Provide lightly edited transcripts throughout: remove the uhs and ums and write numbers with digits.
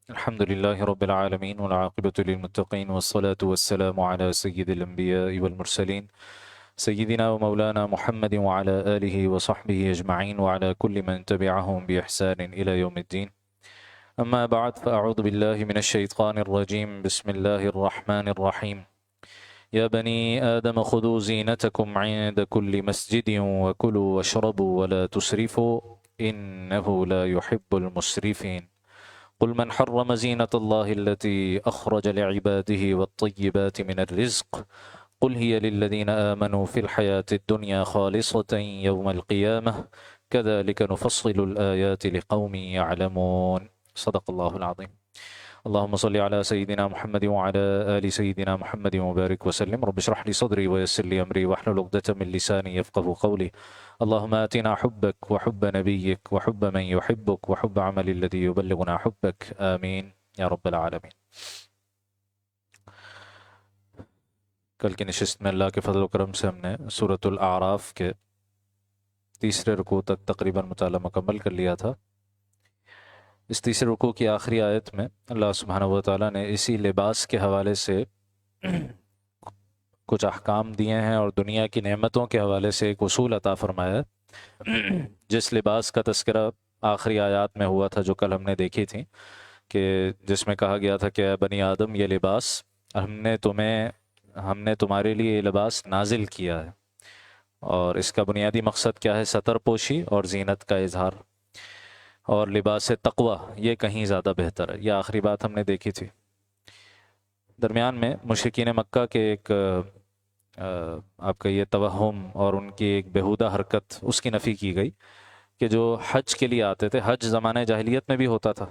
الحمد لله رب العالمين والعاقبة للمتقين والصلاة والسلام على سيد الأنبياء والمرسلين سيدنا ومولانا محمد وعلى آله وصحبه أجمعين وعلى كل من تبعهم بإحسان إلى يوم الدين. أما بعد، فأعوذ بالله من الشيطان الرجيم. بسم الله الرحمن الرحيم. يا بني آدم خذوا زينتكم عند كل مسجد وكلوا واشربوا ولا تسرفوا إنه لا يحب المسرفين. قل من حرم زينة الله التي أخرج لعباده والطيبات من الرزق قل هي للذين آمنوا في الحياة الدنيا خالصة يوم القيامة كذلك نفصل الآيات لقوم يعلمون. صدق الله العظيم. اللهم صل على سيدنا محمد وعلى آل سيدنا محمد وبارك وسلم. رب اشرح لي صدري ويسر لي أمري واحلل عقدة من لساني يفقه قولي. اللهم آتنا حبك وحب نبيك وحب من يحبك وحب عمل الذي يبلغنا حبك آمين یا رب العالمین. کل کی نشست میں اللہ کے فضل و کرم سے ہم نے سورۃ الاعراف کے تیسرے رکوع تک تقریباً مطالعہ مکمل کر لیا تھا. اس تیسرے رکوع کی آخری آیت میں اللہ سبحانہ و تعالیٰ نے اسی لباس کے حوالے سے کچھ احکام دیے ہیں اور دنیا کی نعمتوں کے حوالے سے ایک اصول عطا فرمایا ہے. جس لباس کا تذکرہ آخری آیات میں ہوا تھا جو کل ہم نے دیکھی تھی، کہ جس میں کہا گیا تھا کہ اے بنی آدم یہ لباس ہم نے تمہارے لیے یہ لباس نازل کیا ہے، اور اس کا بنیادی مقصد کیا ہے؟ ستر پوشی اور زینت کا اظہار، اور لباس تقوی یہ کہیں زیادہ بہتر ہے. یہ آخری بات ہم نے دیکھی تھی. درمیان میں مشرکین مکہ کے ایک آپ کا یہ توہم اور ان کی ایک بیہودہ حرکت، اس کی نفی کی گئی کہ جو حج کے لیے آتے تھے، حج زمانہ جاہلیت میں بھی ہوتا تھا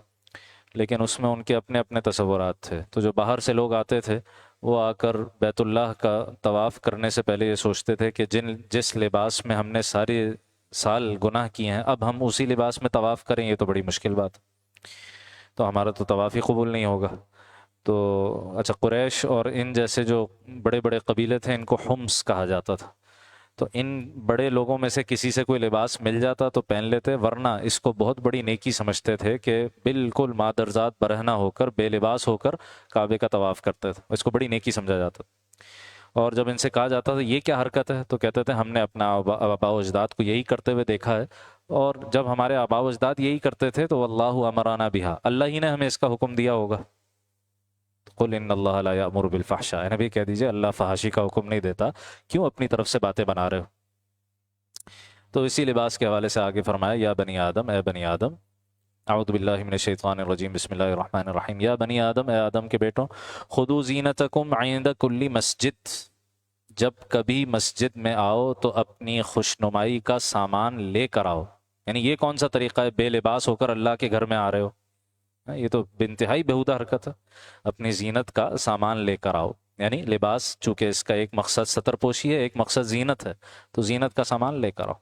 لیکن اس میں ان کے اپنے اپنے تصورات تھے. تو جو باہر سے لوگ آتے تھے وہ آ کر بیت اللہ کا طواف کرنے سے پہلے یہ سوچتے تھے کہ جس لباس میں ہم نے سارے سال گناہ کیے ہیں اب ہم اسی لباس میں طواف کریں، یہ تو بڑی مشکل بات، تو ہمارا تو طواف ہی قبول نہیں ہوگا. تو اچھا، قریش اور ان جیسے جو بڑے بڑے قبیلے تھے ان کو حمص کہا جاتا تھا، تو ان بڑے لوگوں میں سے کسی سے کوئی لباس مل جاتا تو پہن لیتے، ورنہ اس کو بہت بڑی نیکی سمجھتے تھے کہ بالکل مادرزاد برہنہ ہو کر بے لباس ہو کر کعبے کا طواف کرتے تھے. اس کو بڑی نیکی سمجھا جاتا. اور جب ان سے کہا جاتا تھا یہ کیا حرکت ہے تو کہتے تھے ہم نے اپنا آباء و اجداد کو یہی کرتے ہوئے دیکھا ہے، اور جب ہمارے آباء و اجداد یہی کرتے تھے تو واللہ امرنا بہا، اللہ ہی نے ہمیں اس کا حکم دیا ہوگا. قل ان اللہ لا یأمر بالفحشاء، نبی کہہ دیجئے اللہ فحاشی کا حکم نہیں دیتا، کیوں اپنی طرف سے باتیں بنا رہے ہو؟ تو اسی لباس کے حوالے سے آگے فرمایا یا بنی آدم، اے بنی آدم، اعوذ باللہ من الشیطان الرجیم، بسم اللہ الرحمن الرحیم. یا بنی آدم، اے آدم کے بیٹوں، خذوا زینتکم عند کل مسجد، جب کبھی مسجد میں آؤ تو اپنی خوشنمائی کا سامان لے کر آؤ. یعنی یہ کون سا طریقہ ہے؟ بے لباس ہو کر اللہ کے گھر میں آ رہے ہو، یہ تو بانتہائی بیہودہ حرکت ہے. اپنی زینت کا سامان لے کر آؤ، یعنی لباس، چونکہ اس کا ایک مقصد ستر پوشی ہے، ایک مقصد زینت ہے، تو زینت کا سامان لے کر آؤ.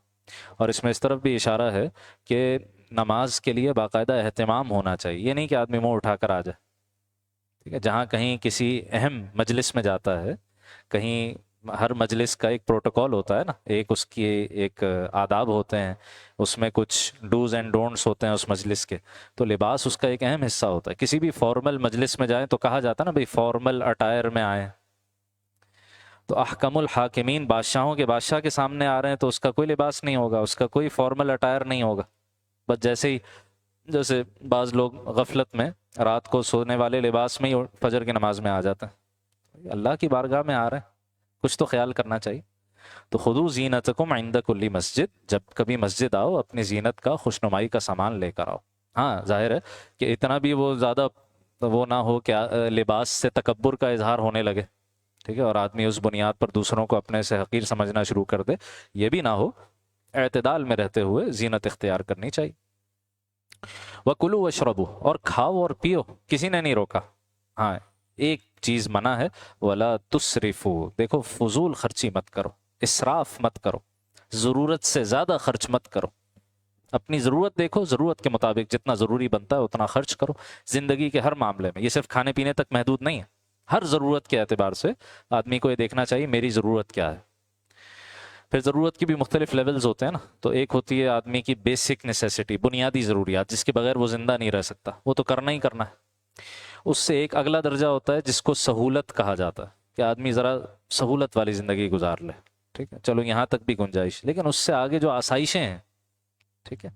اور اس میں اس طرف بھی اشارہ ہے کہ نماز کے لیے باقاعدہ اہتمام ہونا چاہیے. یہ نہیں کہ آدمی منہ اٹھا کر آ جائے. ٹھیک ہے، جہاں کہیں کسی اہم مجلس میں جاتا ہے، کہیں ہر مجلس کا ایک پروٹوکول ہوتا ہے نا، ایک اس کی ایک آداب ہوتے ہیں، اس میں کچھ ڈوز اینڈ ڈونٹس ہوتے ہیں اس مجلس کے، تو لباس اس کا ایک اہم حصہ ہوتا ہے. کسی بھی فارمل مجلس میں جائیں تو کہا جاتا ہے نا بھئی فارمل اٹائر میں آئیں. تو احکم الحاکمین، بادشاہوں کے بادشاہ کے سامنے آ رہے ہیں تو اس کا کوئی لباس نہیں ہوگا، اس کا کوئی فارمل اٹائر نہیں ہوگا. بس جیسے بعض لوگ غفلت میں رات کو سونے والے لباس میں ہی فجر کی نماز میں آ جاتے ہیں. اللہ کی بارگاہ میں آ رہے ہیں، کچھ تو خیال کرنا چاہیے. تو خذوا زینتکم عند کل مسجد، جب کبھی مسجد آؤ اپنی زینت کا، خوشنمائی کا سامان لے کر آؤ. ہاں ظاہر ہے کہ اتنا بھی وہ زیادہ وہ نہ ہو کہ لباس سے تکبر کا اظہار ہونے لگے، ٹھیک ہے، اور آدمی اس بنیاد پر دوسروں کو اپنے سے حقیر سمجھنا شروع کر دے. یہ بھی نہ ہو، اعتدال میں رہتے ہوئے زینت اختیار کرنی چاہیے. وَكُلُوا وَاشْرَبُوا، اور کھاؤ اور پیو، کسی نے نہیں روکا. ہاں ایک چیز منع ہے، وَلَا تُسْرِفُوا، دیکھو فضول خرچی مت کرو، اسراف مت کرو، ضرورت سے زیادہ خرچ مت کرو. اپنی ضرورت دیکھو، ضرورت کے مطابق جتنا ضروری بنتا ہے اتنا خرچ کرو. زندگی کے ہر معاملے میں، یہ صرف کھانے پینے تک محدود نہیں ہے، ہر ضرورت کے اعتبار سے آدمی کو یہ دیکھنا چاہیے میری ضرورت کیا ہے. پھر ضرورت کی بھی مختلف لیولز ہوتے ہیں نا، تو ایک ہوتی ہے آدمی کی بیسک نیسیسٹی، بنیادی ضروریات جس کے بغیر وہ زندہ نہیں رہ سکتا، وہ تو کرنا ہی کرنا ہے. اس سے ایک اگلا درجہ ہوتا ہے جس کو سہولت کہا جاتا ہے، کہ آدمی ذرا سہولت والی زندگی گزار لے، ٹھیک ہے، چلو یہاں تک بھی گنجائش، لیکن اس سے آگے جو آسائشیں ہیں، ٹھیک ہے،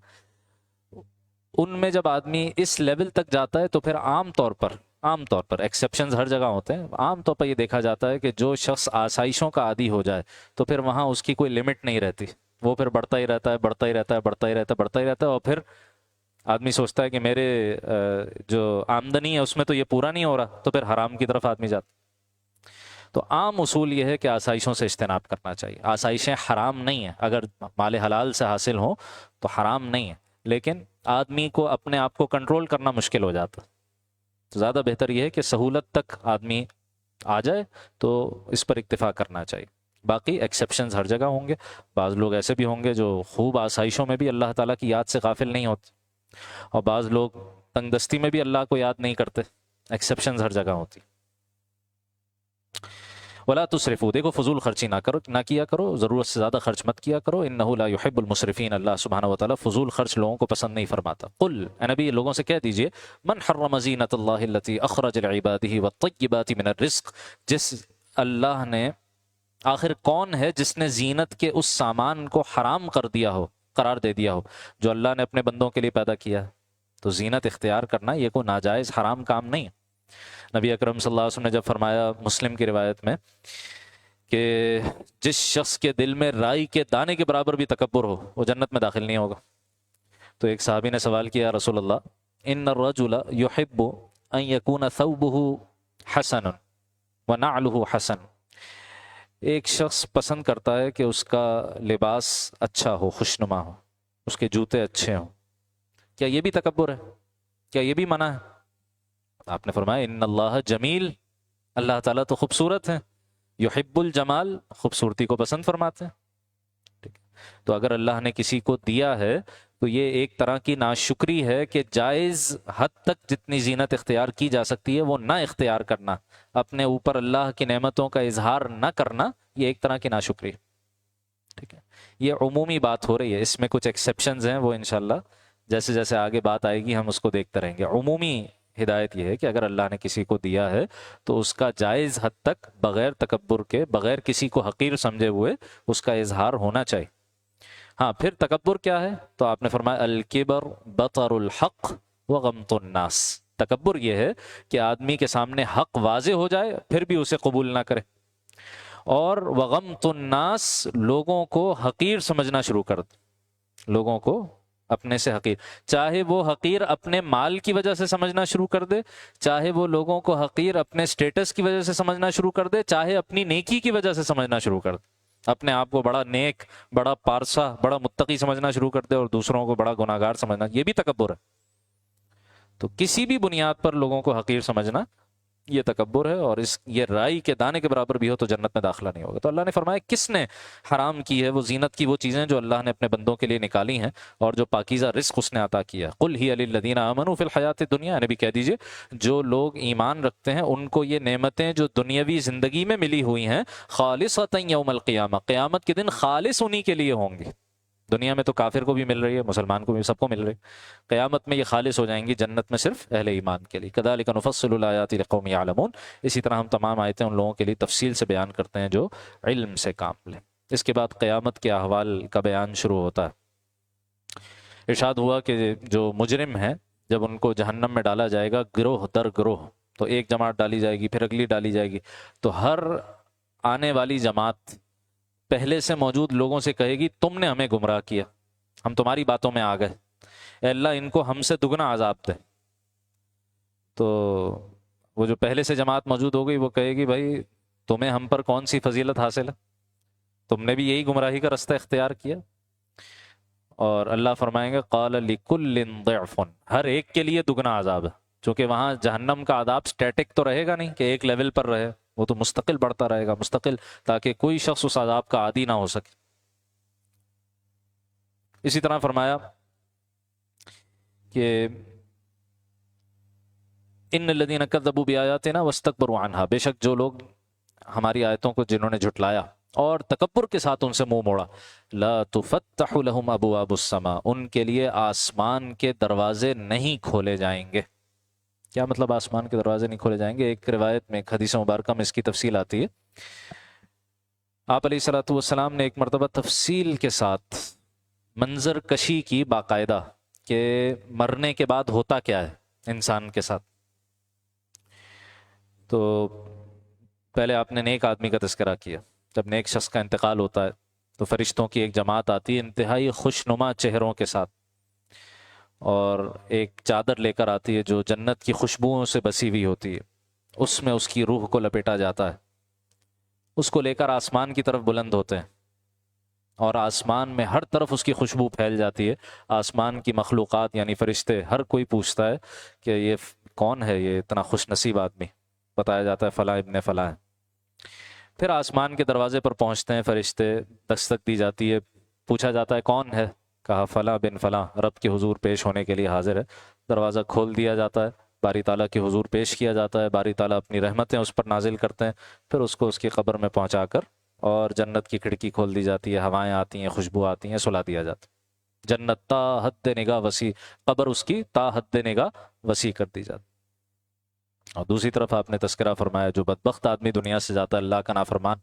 ان میں جب آدمی اس لیول تک جاتا ہے تو پھر عام طور پر ایکسیپشنز ہر جگہ ہوتے ہیں، عام طور پر یہ دیکھا جاتا ہے کہ جو شخص آسائشوں کا عادی ہو جائے تو پھر وہاں اس کی کوئی لمٹ نہیں رہتی، وہ پھر بڑھتا ہی رہتا ہے، بڑھتا ہی رہتا ہے، بڑھتا ہی رہتا ہے، بڑھتا ہی رہتا ہے، اور پھر آدمی سوچتا ہے کہ میرے جو آمدنی ہے اس میں تو یہ پورا نہیں ہو رہا، تو پھر حرام کی طرف آدمی جاتا۔ تو عام اصول یہ ہے کہ آسائشوں سے اجتناب کرنا چاہیے، آسائشیں حرام نہیں ہیں، اگر مال حلال سے حاصل ہوں تو حرام نہیں ہے، لیکن آدمی کو اپنے آپ کو کنٹرول کرنا مشکل ہو جاتا، تو زیادہ بہتر یہ ہے کہ سہولت تک آدمی آ جائے تو اس پر اکتفا کرنا چاہیے۔ باقی ایکسیپشنز ہر جگہ ہوں گے، بعض لوگ ایسے بھی ہوں گے جو خوب آسائشوں میں بھی اللہ تعالیٰ کی یاد سے غافل نہیں ہوتے، اور بعض لوگ تنگ دستی میں بھی اللہ کو یاد نہیں کرتے، ایکسیپشنز ہر جگہ ہوتی۔ ولا تسرفوا، دیکھو فضول خرچی نہ کیا کرو، ضرورت سے زیادہ خرچ مت کیا کرو، انہ لا يحب المسرفین، اللہ سبحانہ و تعالیٰ فضول خرچ لوگوں کو پسند نہیں فرماتا۔ قل، اے نبی لوگوں سے کہہ دیجئے، من حرم زینت اللہ التی اخرج لعباده والطیبات من الرزق، جس اللہ نے، آخر کون ہے جس نے زینت کے اس سامان کو حرام کر دیا ہو، قرار دے دیا ہو جو اللہ نے اپنے بندوں کے لیے پیدا کیا ہے؟ تو زینت اختیار کرنا یہ کوئی ناجائز حرام کام نہیں ہے۔ نبی اکرم صلی اللہ علیہ وسلم نے جب فرمایا مسلم کی روایت میں کہ جس شخص کے دل میں رائی کے دانے کے برابر بھی تکبر ہو وہ جنت میں داخل نہیں ہوگا، تو ایک صحابی نے سوال کیا، رسول اللہ ان الرجل يحب ان يكون ثوبه حسن ونعله حسن، ایک شخص پسند کرتا ہے کہ اس کا لباس اچھا ہو، خوشنما ہو، اس کے جوتے اچھے ہوں، کیا یہ بھی تکبر ہے؟ کیا یہ بھی منع ہے؟ آپ نے فرمایا ان اللہ جمیل، اللہ تعالیٰ تو خوبصورت ہے، یحب الجمال، خوبصورتی کو پسند فرماتے ہیں، ٹھیک ہے؟ تو اگر اللہ نے کسی کو دیا ہے تو یہ ایک طرح کی ناشکری ہے کہ جائز حد تک جتنی زینت اختیار کی جا سکتی ہے وہ نہ اختیار کرنا، اپنے اوپر اللہ کی نعمتوں کا اظہار نہ کرنا، یہ ایک طرح کی ناشکری ہے، ٹھیک ہے؟ یہ عمومی بات ہو رہی ہے، اس میں کچھ ایکسیپشنز ہیں، وہ انشاءاللہ جیسے جیسے آگے بات آئے گی ہم اس کو دیکھتے رہیں گے۔ عمومی ہدایت یہ ہے کہ اگر اللہ نے کسی کو دیا ہے تو اس کا جائز حد تک بغیر تکبر کے، بغیر کسی کو حقیر سمجھے ہوئے اس کا اظہار ہونا چاہیے۔ ہاں پھر تکبر کیا ہے؟ تو آپ نے فرمایا الکبر بطر الحق وغمط الناس، تکبر یہ ہے کہ آدمی کے سامنے حق واضح ہو جائے پھر بھی اسے قبول نہ کرے، اور وغمط الناس، لوگوں کو حقیر سمجھنا شروع کر دے، لوگوں کو اپنے سے حقیر، چاہے وہ حقیر اپنے مال کی وجہ سے سمجھنا شروع کر دے، چاہے وہ لوگوں کو حقیر اپنے سٹیٹس کی وجہ سے سمجھنا شروع کر دے، چاہے اپنی نیکی کی وجہ سے سمجھنا شروع کر دے، اپنے آپ کو بڑا نیک، بڑا پارسا، بڑا متقی سمجھنا شروع کر دے اور دوسروں کو بڑا گناہگار سمجھنا، یہ بھی تکبر ہے۔ تو کسی بھی بنیاد پر لوگوں کو حقیر سمجھنا یہ تکبر ہے، اور یہ رائی کے دانے کے برابر بھی ہو تو جنت میں داخلہ نہیں ہوگا۔ تو اللہ نے فرمایا کس نے حرام کی ہے وہ زینت کی وہ چیزیں جو اللہ نے اپنے بندوں کے لیے نکالی ہیں اور جو پاکیزہ رزق اس نے عطا کیا۔ قل ہی للذین آمنوا فی الحیات الدنیا، نبی کہہ دیجئے جو لوگ ایمان رکھتے ہیں ان کو یہ نعمتیں جو دنیاوی زندگی میں ملی ہوئی ہیں خالصۃ یوم القیامہ، قیامت کے دن خالص انہی کے لیے ہوں گی۔ دنیا میں تو کافر کو بھی مل رہی ہے، مسلمان کو بھی، سب کو مل رہی ہے، قیامت میں یہ خالص ہو جائیں گی، جنت میں صرف اہل ایمان کے لیے۔ کذالک نفصل الآیات لقوم یعلمون، اسی طرح ہم تمام آیتیں ان لوگوں کے لیے تفصیل سے بیان کرتے ہیں جو علم سے کام لیں۔ اس کے بعد قیامت کے احوال کا بیان شروع ہوتا ہے۔ ارشاد ہوا کہ جو مجرم ہیں جب ان کو جہنم میں ڈالا جائے گا گروہ در گروہ، تو ایک جماعت ڈالی جائے گی، پھر اگلی ڈالی جائے گی، تو ہر آنے والی جماعت پہلے سے موجود لوگوں سے کہے گی تم نے ہمیں گمراہ کیا، ہم تمہاری باتوں میں آ گئے، اے اللہ ان کو ہم سے دگنا عذاب دے۔ تو وہ جو پہلے سے جماعت موجود ہو گئی وہ کہے گی بھائی تمہیں ہم پر کون سی فضیلت حاصل ہے، تم نے بھی یہی گمراہی کا رستہ اختیار کیا۔ اور اللہ فرمائیں گے قال لکل ضعف، ہر ایک کے لیے دگنا عذاب ہے، چونکہ وہاں جہنم کا عذاب سٹیٹک تو رہے گا نہیں کہ ایک لیول پر رہے، وہ تو مستقل بڑھتا رہے گا، مستقل، تاکہ کوئی شخص اس عذاب کا عادی نہ ہو سکے۔ اسی طرح فرمایا کہ ان الذین کذبوا بآیاتنا واستکبروا عنہا، بے شک جو لوگ ہماری آیتوں کو جنہوں نے جھٹلایا اور تکبر کے ساتھ ان سے منہ موڑا، لا تفتح لهم ابواب السماء، ان کے لیے آسمان کے دروازے نہیں کھولے جائیں گے۔ کیا مطلب آسمان کے دروازے نہیں کھولے جائیں گے؟ ایک روایت میں، ایک حدیث مبارکہ میں اس کی تفصیل آتی ہے. آپ علیہ الصلوۃ والسلام نے ایک مرتبہ تفصیل کے ساتھ منظر کشی کی باقاعدہ کہ مرنے کے بعد ہوتا کیا ہے انسان کے ساتھ. تو پہلے آپ نے نیک آدمی کا تذکرہ کیا. جب نیک شخص کا انتقال ہوتا ہے تو فرشتوں کی ایک جماعت آتی ہے انتہائی خوشنما چہروں کے ساتھ، اور ایک چادر لے کر آتی ہے جو جنت کی خوشبوؤں سے بسی ہوئی ہوتی ہے. اس میں اس کی روح کو لپیٹا جاتا ہے. اس کو لے کر آسمان کی طرف بلند ہوتے ہیں، اور آسمان میں ہر طرف اس کی خوشبو پھیل جاتی ہے. آسمان کی مخلوقات یعنی فرشتے ہر کوئی پوچھتا ہے کہ یہ کون ہے، یہ اتنا خوش نصیب آدمی؟ بتایا جاتا ہے فلاں ابن فلاں ہے. پھر آسمان کے دروازے پر پہنچتے ہیں فرشتے، دستک دی جاتی ہے، پوچھا جاتا ہے کون ہے؟ کہا فلاں بن فلاں رب کے حضور پیش ہونے کے لیے حاضر ہے. دروازہ کھول دیا جاتا ہے، باری تعالیٰ کے حضور پیش کیا جاتا ہے. باری تعالیٰ اپنی رحمتیں اس پر نازل کرتے ہیں، پھر اس کو اس کی قبر میں پہنچا کر اور جنت کی کھڑکی کھول دی جاتی ہے، ہوائیں آتی ہیں، خوشبو آتی ہیں، سلا دیا جاتا ہے. جنت تا حد نگاہ وسیع، قبر اس کی تا حد نگاہ وسیع کر دی جاتی. اور دوسری طرف آپ نے تذکرہ فرمایا جو بدبخت آدمی دنیا سے جاتا ہے اللہ کا نافرمان،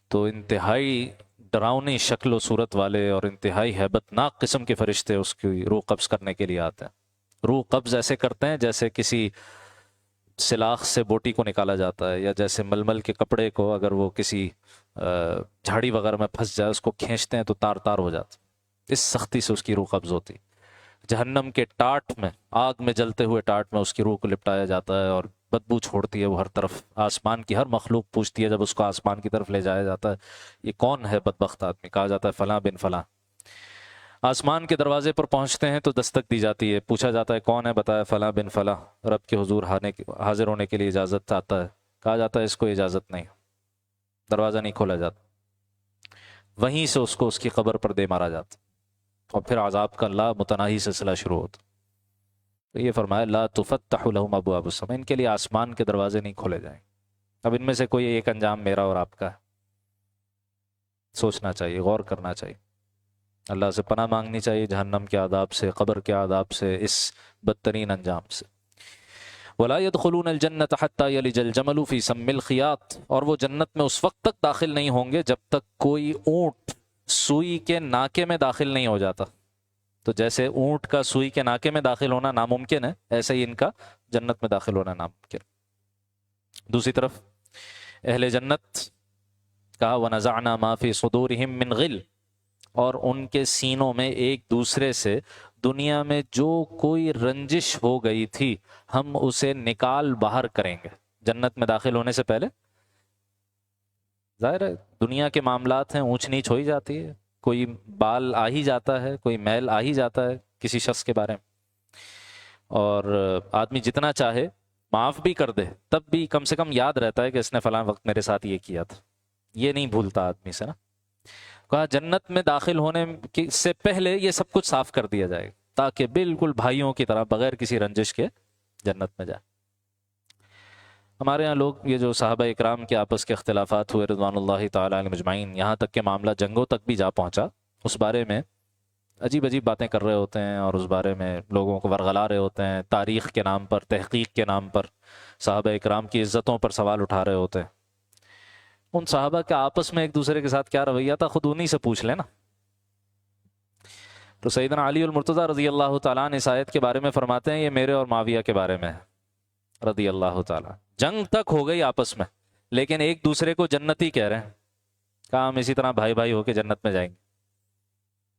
تو انتہائی ڈراؤنی شکل و صورت والے اور انتہائی ہیبت ناک قسم کے فرشتے اس کی روح قبض کرنے کے لیے آتے ہیں. روح قبض ایسے کرتے ہیں جیسے کسی سلاخ سے بوٹی کو نکالا جاتا ہے، یا جیسے ململ کے کپڑے کو اگر وہ کسی جھاڑی وغیرہ میں پھنس جائے اس کو کھینچتے ہیں تو تار تار ہو جاتا. اس سختی سے اس کی روح قبض ہوتی. جہنم کے ٹاٹ میں، آگ میں جلتے ہوئے ٹاٹ میں اس کی روح کو لپٹایا جاتا ہے، اور بدبو چھوڑتی ہے وہ ہر طرف. آسمان کی ہر مخلوق پوچھتی ہے جب اس کو آسمان کی طرف لے جایا جاتا ہے یہ کون ہے بدبخت آدمی؟ کہا جاتا ہے فلاں بن فلاں. آسمان کے دروازے پر پہنچتے ہیں تو دستک دی جاتی ہے، پوچھا جاتا ہے کون ہے؟ بتایا فلاں بن فلاں رب کے حضور حاضر ہونے کے لیے اجازت چاہتا ہے. کہا جاتا ہے اس کو اجازت نہیں، دروازہ نہیں کھولا جاتا. وہیں سے اس کو اس کی قبر پر دے مارا جاتا، اور پھر عذاب کا لا متناہی سلسلہ شروع ہوتا. تو یہ فرمایا لا تفتح لهم ابواب السماء، ان کے لیے آسمان کے دروازے نہیں کھولے جائیں. اب ان میں سے کوئی ایک انجام میرا اور آپ کا ہے. سوچنا چاہیے، غور کرنا چاہیے، اللہ سے پناہ مانگنی چاہیے جہنم کے عذاب سے، قبر کے عذاب سے، اس بدترین انجام سے. ولا يدخلون الجنة حتى يلج الجمل في سم الخياط، اور وہ جنت میں اس وقت تک داخل نہیں ہوں گے جب تک کوئی اونٹ سوئی کے ناکے میں داخل نہیں ہو جاتا. تو جیسے اونٹ کا سوئی کے ناکے میں داخل ہونا ناممکن ہے، ایسے ہی ان کا جنت میں داخل ہونا ناممکن. دوسری طرف اہل جنت کہا وَنَزَعْنَا مَا فِي صُدُورِهِم مِّن غِلٍّ، اور ان کے سینوں میں ایک دوسرے سے دنیا میں جو کوئی رنجش ہو گئی تھی ہم اسے نکال باہر کریں گے. جنت میں داخل ہونے سے پہلے ظاہر ہے دنیا کے معاملات ہیں، اونچ نیچ ہو ہی جاتی ہے، کوئی بال آ ہی جاتا ہے، کوئی میل آ ہی جاتا ہے کسی شخص کے بارے میں، اور آدمی جتنا چاہے معاف بھی کر دے تب بھی کم سے کم یاد رہتا ہے کہ اس نے فلاں وقت میرے ساتھ یہ کیا تھا. یہ نہیں بھولتا آدمی سے نا. کہا جنت میں داخل ہونے سے پہلے یہ سب کچھ صاف کر دیا جائے تاکہ بالکل بھائیوں کی طرح بغیر کسی رنجش کے جنت میں جائے. ہمارے ہاں لوگ یہ جو صحابہ اکرام کے آپس کے اختلافات ہوئے رضوان اللہ تعالی علیہم اجمعین، یہاں تک کہ معاملہ جنگوں تک بھی جا پہنچا، اس بارے میں عجیب عجیب باتیں کر رہے ہوتے ہیں اور اس بارے میں لوگوں کو ورغلا رہے ہوتے ہیں. تاریخ کے نام پر، تحقیق کے نام پر صحابہ اکرام کی عزتوں پر سوال اٹھا رہے ہوتے ہیں. ان صحابہ کے آپس میں ایک دوسرے کے ساتھ کیا رویہ تھا خود انہی سے پوچھ لینا. تو سیدنا علی المرتضیٰ رضی اللہ تعالیٰ نے اس آیت کے بارے میں فرماتے ہیں یہ میرے اور معاویہ کے بارے میں ہے رضی اللہ تعالیٰ. جنگ تک ہو گئی آپس میں لیکن ایک دوسرے کو جنتی کہہ رہے ہیں. کہا ہم اسی طرح بھائی بھائی ہو کے جنت میں جائیں گے،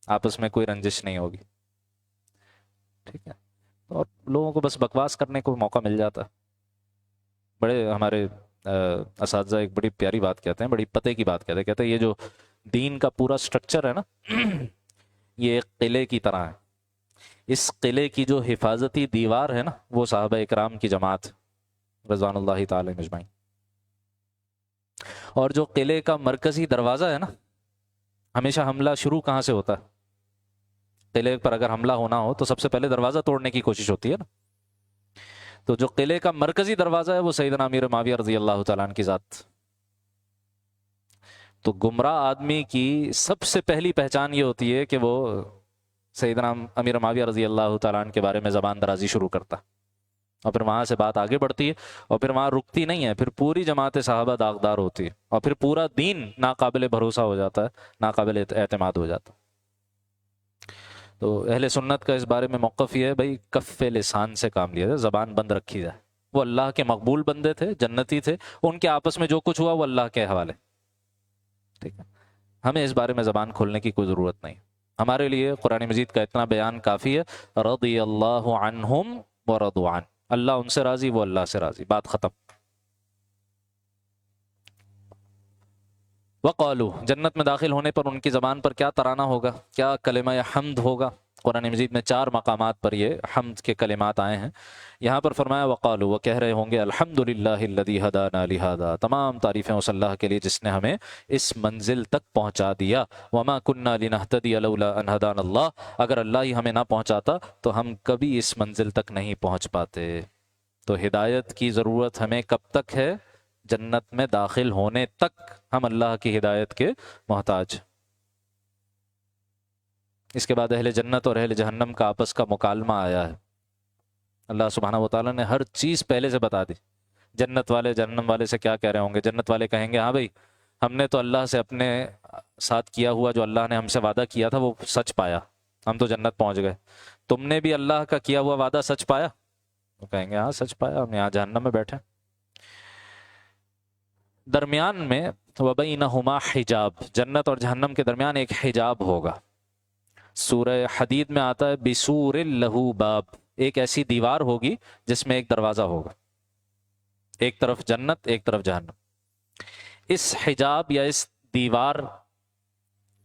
آپس میں کوئی رنجش نہیں ہوگی. ٹھیک ہے، اور لوگوں کو بس بکواس کرنے کو موقع مل جاتا. بڑے ہمارے اساتذہ ایک بڑی پیاری بات کہتے ہیں، بڑی پتے کی بات کہتے ہیں یہ جو دین کا پورا سٹرکچر ہے نا یہ ایک قلعے کی طرح ہے. اس قلعے کی جو حفاظتی دیوار ہے نا وہ صحابہ اکرام کی جماعت رضوان اللہ تعالی مجمعین، اور جو قلعے کا مرکزی دروازہ ہے نا، ہمیشہ حملہ شروع کہاں سے ہوتا ہے؟ قلعے پر اگر حملہ ہونا ہو تو سب سے پہلے دروازہ توڑنے کی کوشش ہوتی ہے نا. تو جو قلعے کا مرکزی دروازہ ہے وہ سیدنا امیر معاویہ رضی اللہ تعالیٰ عنہ کی ذات. تو گمراہ آدمی کی سب سے پہلی پہچان یہ ہوتی ہے کہ وہ سیدنا امیر معاویہ رضی اللہ تعالیٰ عنہ کے بارے میں زبان درازی شروع کرتا. اور پھر وہاں سے بات آگے بڑھتی ہے اور پھر وہاں رکتی نہیں ہے، پھر پوری جماعت صحابہ داغدار ہوتی ہے اور پھر پورا دین ناقابل بھروسہ ہو جاتا ہے، ناقابل اعتماد ہو جاتا ہے۔ تو اہل سنت کا اس بارے میں موقف یہ ہے بھائی کف لسان سے کام لیا جائے، زبان بند رکھی جائے۔ وہ اللہ کے مقبول بندے تھے، جنتی تھے، ان کے آپس میں جو کچھ ہوا وہ اللہ کے حوالے، ٹھیک ہے؟ ہمیں اس بارے میں زبان کھولنے کی کوئی ضرورت نہیں۔ ہمارے لیے قرآن مجید کا اتنا بیان کافی ہے، رضی اللہ عنہم ورضوا عنہ، اللہ ان سے راضی، وہ اللہ سے راضی، بات ختم۔ وقالو، جنت میں داخل ہونے پر ان کی زبان پر کیا ترانہ ہوگا، کیا کلمہ حمد ہوگا؟ قرآن مجید میں 4 مقامات پر یہ حمد کے کلمات آئے ہیں۔ یہاں پر فرمایا وقالو، وہ کہہ رہے ہوں گے الحمدللہ الذی ہدانا لہذا، تمام تعریفیں اس اللہ کے لیے جس نے ہمیں اس منزل تک پہنچا دیا۔ وما کننا لنہتدی لولا ان ہدانا اللہ، اگر اللہ ہی ہمیں نہ پہنچاتا تو ہم کبھی اس منزل تک نہیں پہنچ پاتے۔ تو ہدایت کی ضرورت ہمیں کب تک ہے؟ جنت میں داخل ہونے تک ہم اللہ کی ہدایت کے محتاج۔ اس کے بعد اہل جنت اور اہل جہنم کا آپس کا مکالمہ آیا ہے۔ اللہ سبحانہ و تعالیٰ نے ہر چیز پہلے سے بتا دی۔ جنت والے جہنم والے سے کیا کہہ رہے ہوں گے؟ جنت والے کہیں گے ہاں بھائی، ہم نے تو اللہ سے اپنے ساتھ کیا ہوا جو اللہ نے ہم سے وعدہ کیا تھا وہ سچ پایا، ہم تو جنت پہنچ گئے۔ تم نے بھی اللہ کا کیا ہوا وعدہ سچ پایا؟ وہ کہیں گے ہاں سچ پایا، ہم یہاں جہنم میں بیٹھے۔ درمیان میں وبینہما حجاب، جنت اور جہنم کے درمیان ایک حجاب ہوگا۔ سورہ حدید میں آتا ہے بسور لہو باب، ایک ایسی دیوار ہوگی جس میں ایک دروازہ ہوگا، ایک طرف جنت ایک طرف جہنم۔ اس حجاب یا اس دیوار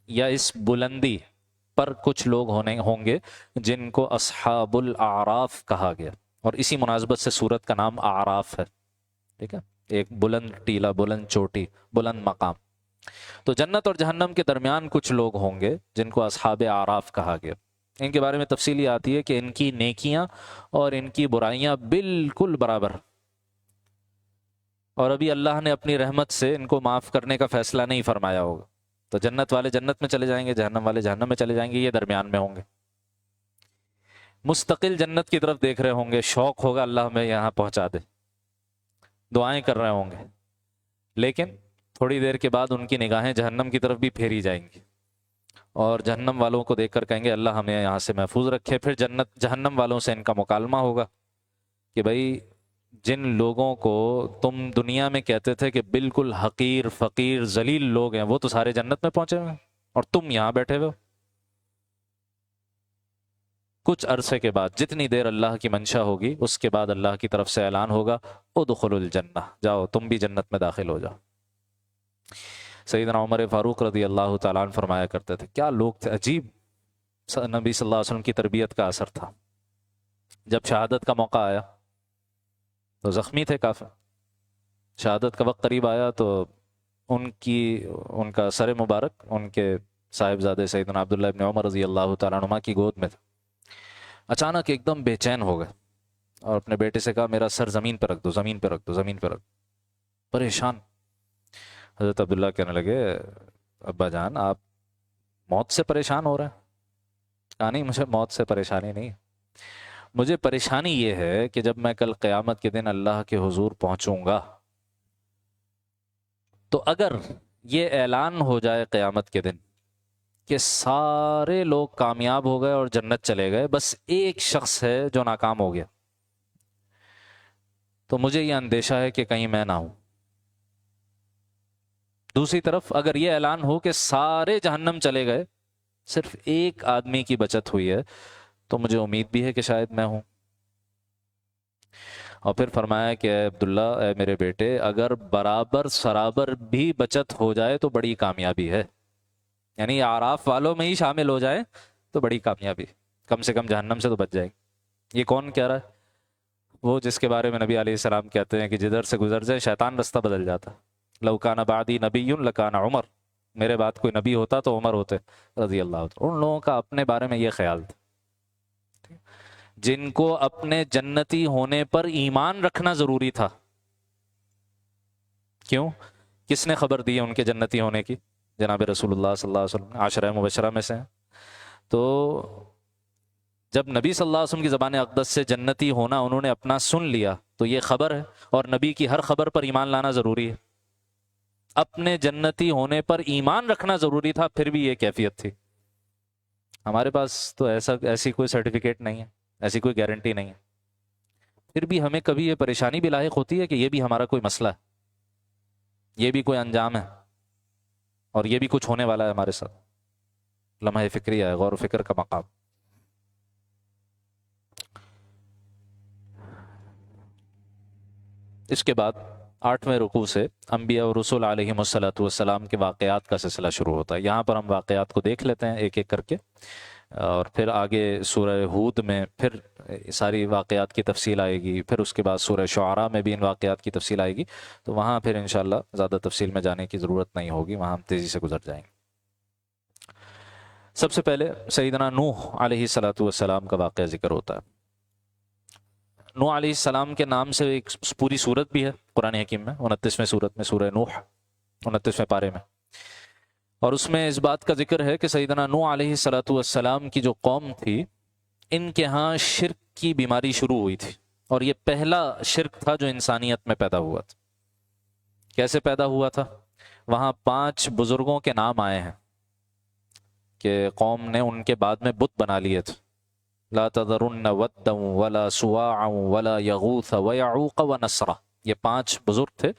یا اس بلندی پر کچھ لوگ ہوں گے جن کو اصحاب الاعراف کہا گیا، اور اسی مناسبت سے سورت کا نام اعراف ہے، ٹھیک ہے؟ ایک بلند ٹیلا، بلند چوٹی، بلند مقام۔ تو جنت اور جہنم کے درمیان کچھ لوگ ہوں گے جن کو اصحاب اعراف کہا گیا۔ ان کے بارے میں تفصیلی آتی ہے کہ ان کی نیکیاں اور ان کی برائیاں بالکل برابر، اور ابھی اللہ نے اپنی رحمت سے ان کو معاف کرنے کا فیصلہ نہیں فرمایا ہوگا۔ تو جنت والے جنت میں چلے جائیں گے، جہنم والے جہنم میں چلے جائیں گے، یہ درمیان میں ہوں گے۔ مستقل جنت کی طرف دیکھ رہے ہوں گے، شوق ہوگا اللہ ہمیں یہاں پہنچا دے، دعائیں کر رہے ہوں گے، لیکن تھوڑی دیر کے بعد ان کی نگاہیں جہنم کی طرف بھی پھیری جائیں گی، اور جہنم والوں کو دیکھ کر کہیں گے اللہ ہمیں یہاں سے محفوظ رکھے۔ پھر جہنم والوں سے ان کا مکالمہ ہوگا کہ بھائی جن لوگوں کو تم دنیا میں کہتے تھے کہ بالکل حقیر فقیر ذلیل لوگ ہیں، وہ تو سارے جنت میں پہنچے ہوئے ہیں اور تم یہاں بیٹھے ہوئے ہو۔ کچھ عرصے کے بعد، جتنی دیر اللہ کی منشا ہوگی، اس کے بعد اللہ کی طرف سے اعلان ہوگا ادخلوا الجنہ، جاؤ تم بھی جنت میں داخل ہو جاؤ۔ سیدنا عمر فاروق رضی اللہ تعالیٰ عنہ فرمایا کرتے تھے، کیا لوگ تھے، عجیب، نبی صلی اللہ علیہ وسلم کی تربیت کا اثر تھا۔ جب شہادت کا موقع آیا تو زخمی تھے کافی، شہادت کا وقت قریب آیا تو ان کا سر مبارک ان کے صاحبزادے سیدنا عبداللہ ابن عمر رضی اللہ تعالیٰ عنہ کی گود میں تھا۔ اچانک ایک دم بے چین ہو گئے اور اپنے بیٹے سے کہا میرا سر زمین پہ رکھ دو، زمین پہ رکھ دو، زمین پہ رکھ دو۔ پریشان حضرت عبداللہ کہنے لگے ابا جان آپ موت سے پریشان ہو رہے ہیں؟ کہا نہیں، مجھے موت سے پریشانی نہیں، مجھے پریشانی یہ ہے کہ جب میں کل قیامت کے دن اللہ کے حضور پہنچوں گا تو اگر یہ اعلان ہو جائے قیامت کے دن کہ سارے لوگ کامیاب ہو گئے اور جنت چلے گئے، بس ایک شخص ہے جو ناکام ہو گیا، تو مجھے یہ اندیشہ ہے کہ کہیں میں نہ ہوں۔ دوسری طرف اگر یہ اعلان ہو کہ سارے جہنم چلے گئے، صرف ایک آدمی کی بچت ہوئی ہے، تو مجھے امید بھی ہے کہ شاید میں ہوں۔ اور پھر فرمایا کہ اے عبداللہ، اے میرے بیٹے، اگر برابر سرابر بھی بچت ہو جائے تو بڑی کامیابی ہے، یعنی اعراف والوں میں ہی شامل ہو جائے تو بڑی کامیابی، کم سے کم جہنم سے تو بچ جائے گی۔ یہ کون کہہ رہا ہے؟ وہ جس کے بارے میں نبی علیہ السلام کہتے ہیں کہ جدھر سے گزر جائے شیطان رستہ بدل جاتا۔ لو کان بعدی نبی لکان عمر، میرے بعد کوئی نبی ہوتا تو عمر ہوتے رضی اللہ عنہ۔ ان لوگوں کا اپنے بارے میں یہ خیال تھا جن کو اپنے جنتی ہونے پر ایمان رکھنا ضروری تھا۔ کیوں؟ کس نے خبر دی ہے ان کے جنتی ہونے کی؟ جناب رسول اللہ صلی اللہ علیہ وسلم، عاشرہ مبشرہ میں سے ہیں۔ تو جب نبی صلی اللہ علیہ وسلم کی زبان اقدس سے جنتی ہونا انہوں نے اپنا سن لیا تو یہ خبر ہے، اور نبی کی ہر خبر پر ایمان لانا ضروری ہے۔ اپنے جنتی ہونے پر ایمان رکھنا ضروری تھا، پھر بھی یہ کیفیت تھی۔ ہمارے پاس تو ایسی کوئی سرٹیفکیٹ نہیں ہے، ایسی کوئی گارنٹی نہیں ہے، پھر بھی ہمیں کبھی یہ پریشانی بھی لاحق ہوتی ہے کہ یہ بھی ہمارا کوئی مسئلہ ہے، یہ بھی کوئی انجام ہے، اور یہ بھی کچھ ہونے والا ہے ہمارے ساتھ۔ لمحہ فکری ہے، غور و فکر کا مقام۔ اس کے بعد 8ویں رکوع سے انبیاء اور رسول علیہم الصلاۃ والسلام کے واقعات کا سلسلہ شروع ہوتا ہے۔ یہاں پر ہم واقعات کو دیکھ لیتے ہیں ایک ایک کر کے، اور پھر آگے سورہ ہود میں پھر ساری واقعات کی تفصیل آئے گی، پھر اس کے بعد سورہ شعراء میں بھی ان واقعات کی تفصیل آئے گی، تو وہاں پھر انشاءاللہ زیادہ تفصیل میں جانے کی ضرورت نہیں ہوگی، وہاں ہم تیزی سے گزر جائیں گے۔ سب سے پہلے سیدنا نوح علیہ الصلاۃ والسلام کا واقعہ ذکر ہوتا ہے۔ نوح علیہ السلام کے نام سے ایک پوری سورت بھی ہے قرآن حکیم میں، 29ویں سورت میں، سورہ نوح 29ویں پارے میں، اور اس میں اس بات کا ذکر ہے کہ سیدنا نوح علیہ الصلاۃ والسلام کی جو قوم تھی، ان کے ہاں شرک کی بیماری شروع ہوئی تھی، اور یہ پہلا شرک تھا جو انسانیت میں پیدا ہوا تھا۔ کیسے پیدا ہوا تھا؟ وہاں 5 بزرگوں کے نام آئے ہیں کہ قوم نے ان کے بعد میں بت بنا لیے تھے۔ لا تذرن ودا ولا سواعا ولا یغوث ویعوق ونسرا، یہ 5 بزرگ تھے،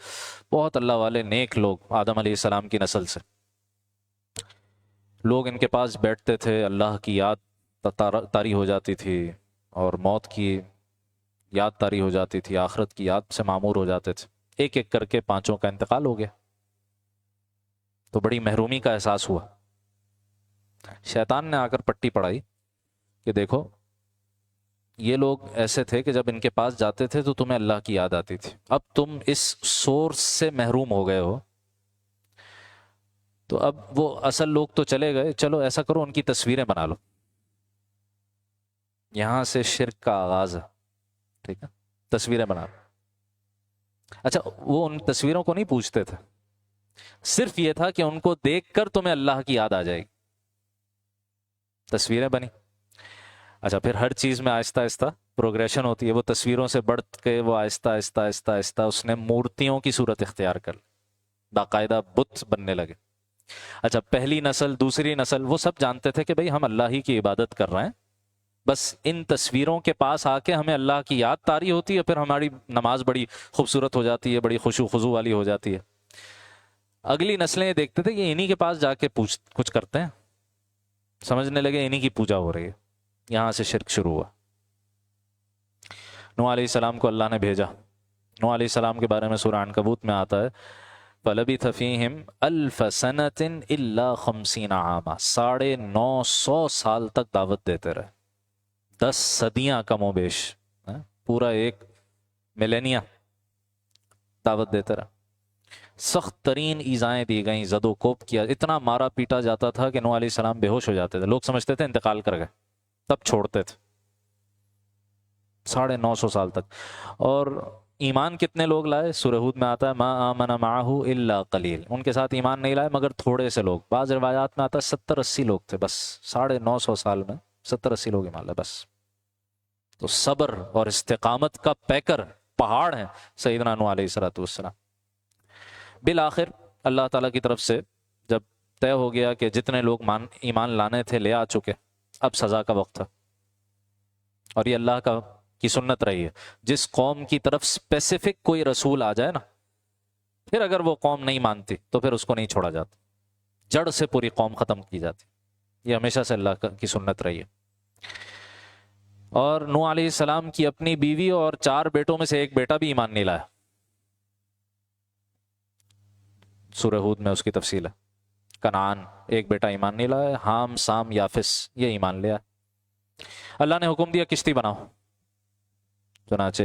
بہت اللہ والے نیک لوگ، آدم علیہ السلام کی نسل سے۔ لوگ ان کے پاس بیٹھتے تھے، اللہ کی یاد طاری ہو جاتی تھی، اور موت کی یاد طاری ہو جاتی تھی، آخرت کی یاد سے معمور ہو جاتے تھے۔ ایک ایک کر کے 5 کا انتقال ہو گیا، تو بڑی محرومی کا احساس ہوا۔ شیطان نے آ کر پٹی پڑھائی کہ دیکھو یہ لوگ ایسے تھے کہ جب ان کے پاس جاتے تھے تو تمہیں اللہ کی یاد آتی تھی، اب تم اس سورس سے محروم ہو گئے ہو، تو اب وہ اصل لوگ تو چلے گئے، چلو ایسا کرو ان کی تصویریں بنا لو۔ یہاں سے شرک کا آغاز ہے، ٹھیک ہے، تصویریں بنا لو۔ اچھا، وہ ان تصویروں کو نہیں پوچھتے تھے، صرف یہ تھا کہ ان کو دیکھ کر تمہیں اللہ کی یاد آ جائے گی۔ تصویریں بنی۔ اچھا، پھر ہر چیز میں آہستہ آہستہ پروگریشن ہوتی ہے، وہ تصویروں سے بڑھ کے وہ آہستہ آہستہ آہستہ آہستہ اس نے مورتیوں کی صورت اختیار کر لی، باقاعدہ بت بننے لگے۔ اچھا، پہلی نسل، دوسری نسل، وہ سب جانتے تھے کہ بھئی ہم اللہ ہی کی عبادت کر رہے ہیں، بس ان تصویروں کے پاس آ کے ہمیں اللہ کی یاد طاری ہوتی ہے، پھر ہماری نماز بڑی خوبصورت ہو جاتی ہے، بڑی خشوع خضوع والی ہو جاتی ہے۔ اگلی نسلیں یہ دیکھتے تھے کہ انہی کے پاس جا کے کچھ کرتے ہیں، سمجھنے لگے انہی کی پوجا ہو رہی ہے۔ یہاں سے شرک شروع ہوا۔ نوح علیہ السلام کو اللہ نے بھیجا۔ نوح علیہ السلام کے بارے میں سورہ عنکبوت میں آتا ہے فَلَبِثَ فِيهِمْ أَلْفَ سَنَةٍ إِلَّا 50 عَامًا، 950 سال تک دعوت دیتے رہے، 10 صدیاں کم و بیش، پورا ایک ملینیا دعوت دیتے رہے۔ سخت ترین ایذائیں دی گئیں، زد و کوب کیا، اتنا مارا پیٹا جاتا تھا کہ نوح علیہ السلام بے ہوش ہو جاتے تھے، لوگ سمجھتے تھے انتقال کر گئے، تب چھوڑتے تھے 950 سال تک۔ اور ایمان کتنے لوگ لائے؟ سورہ ہود میں آتا ہے ما آمن معہ الا قلیل، ان کے ساتھ ایمان نہیں لائے مگر تھوڑے سے لوگ۔ بعض روایات میں آتا ہے 70-80 لوگ تھے بس، 950 سال میں 70-80 لوگ ایمان لائے بس۔ تو صبر اور استقامت کا پیکر پہاڑ ہیں سیدنا نوح علیہ السلام۔ بالآخر اللہ تعالیٰ کی طرف سے جب طے ہو گیا کہ جتنے لوگ ایمان لانے تھے لے آ چکے، اب سزا کا وقت تھا، اور یہ اللہ کی سنت رہی ہے، جس قوم کی طرف اسپیسیفک کوئی رسول آ جائے نا، پھر اگر وہ قوم نہیں مانتی تو پھر اس کو نہیں چھوڑا جاتا، جڑ سے پوری قوم ختم کی جاتی، یہ ہمیشہ سے اللہ کی سنت رہی ہے۔ اور نوح علیہ السلام کی اپنی بیوی اور 4 بیٹوں میں سے ایک بیٹا بھی ایمان نہیں لایا، سورہ ہود میں اس کی تفصیل ہے۔ کنعان ایک بیٹا ایمان نہیں لایا، حام، سام، یافس یہ ایمان لیا۔ اللہ نے حکم دیا کشتی بناؤ، چنانچہ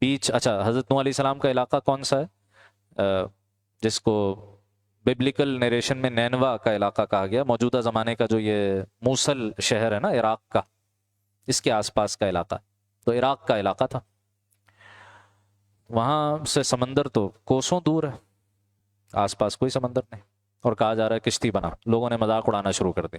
اچھا، حضرت نوح علیہ السلام کا علاقہ کون سا ہے جس کو ببلیکل نیریشن میں نینوا کا علاقہ کہا گیا، موجودہ زمانے کا جو یہ موصل شہر ہے نا عراق کا، اس کے آس پاس کا علاقہ، تو عراق کا علاقہ تھا۔ وہاں سے سمندر تو کوسوں دور ہے، آس پاس کوئی سمندر نہیں، اور کہا جا رہا ہے کشتی بنا، لوگوں نے مذاق اڑانا شروع کر دی۔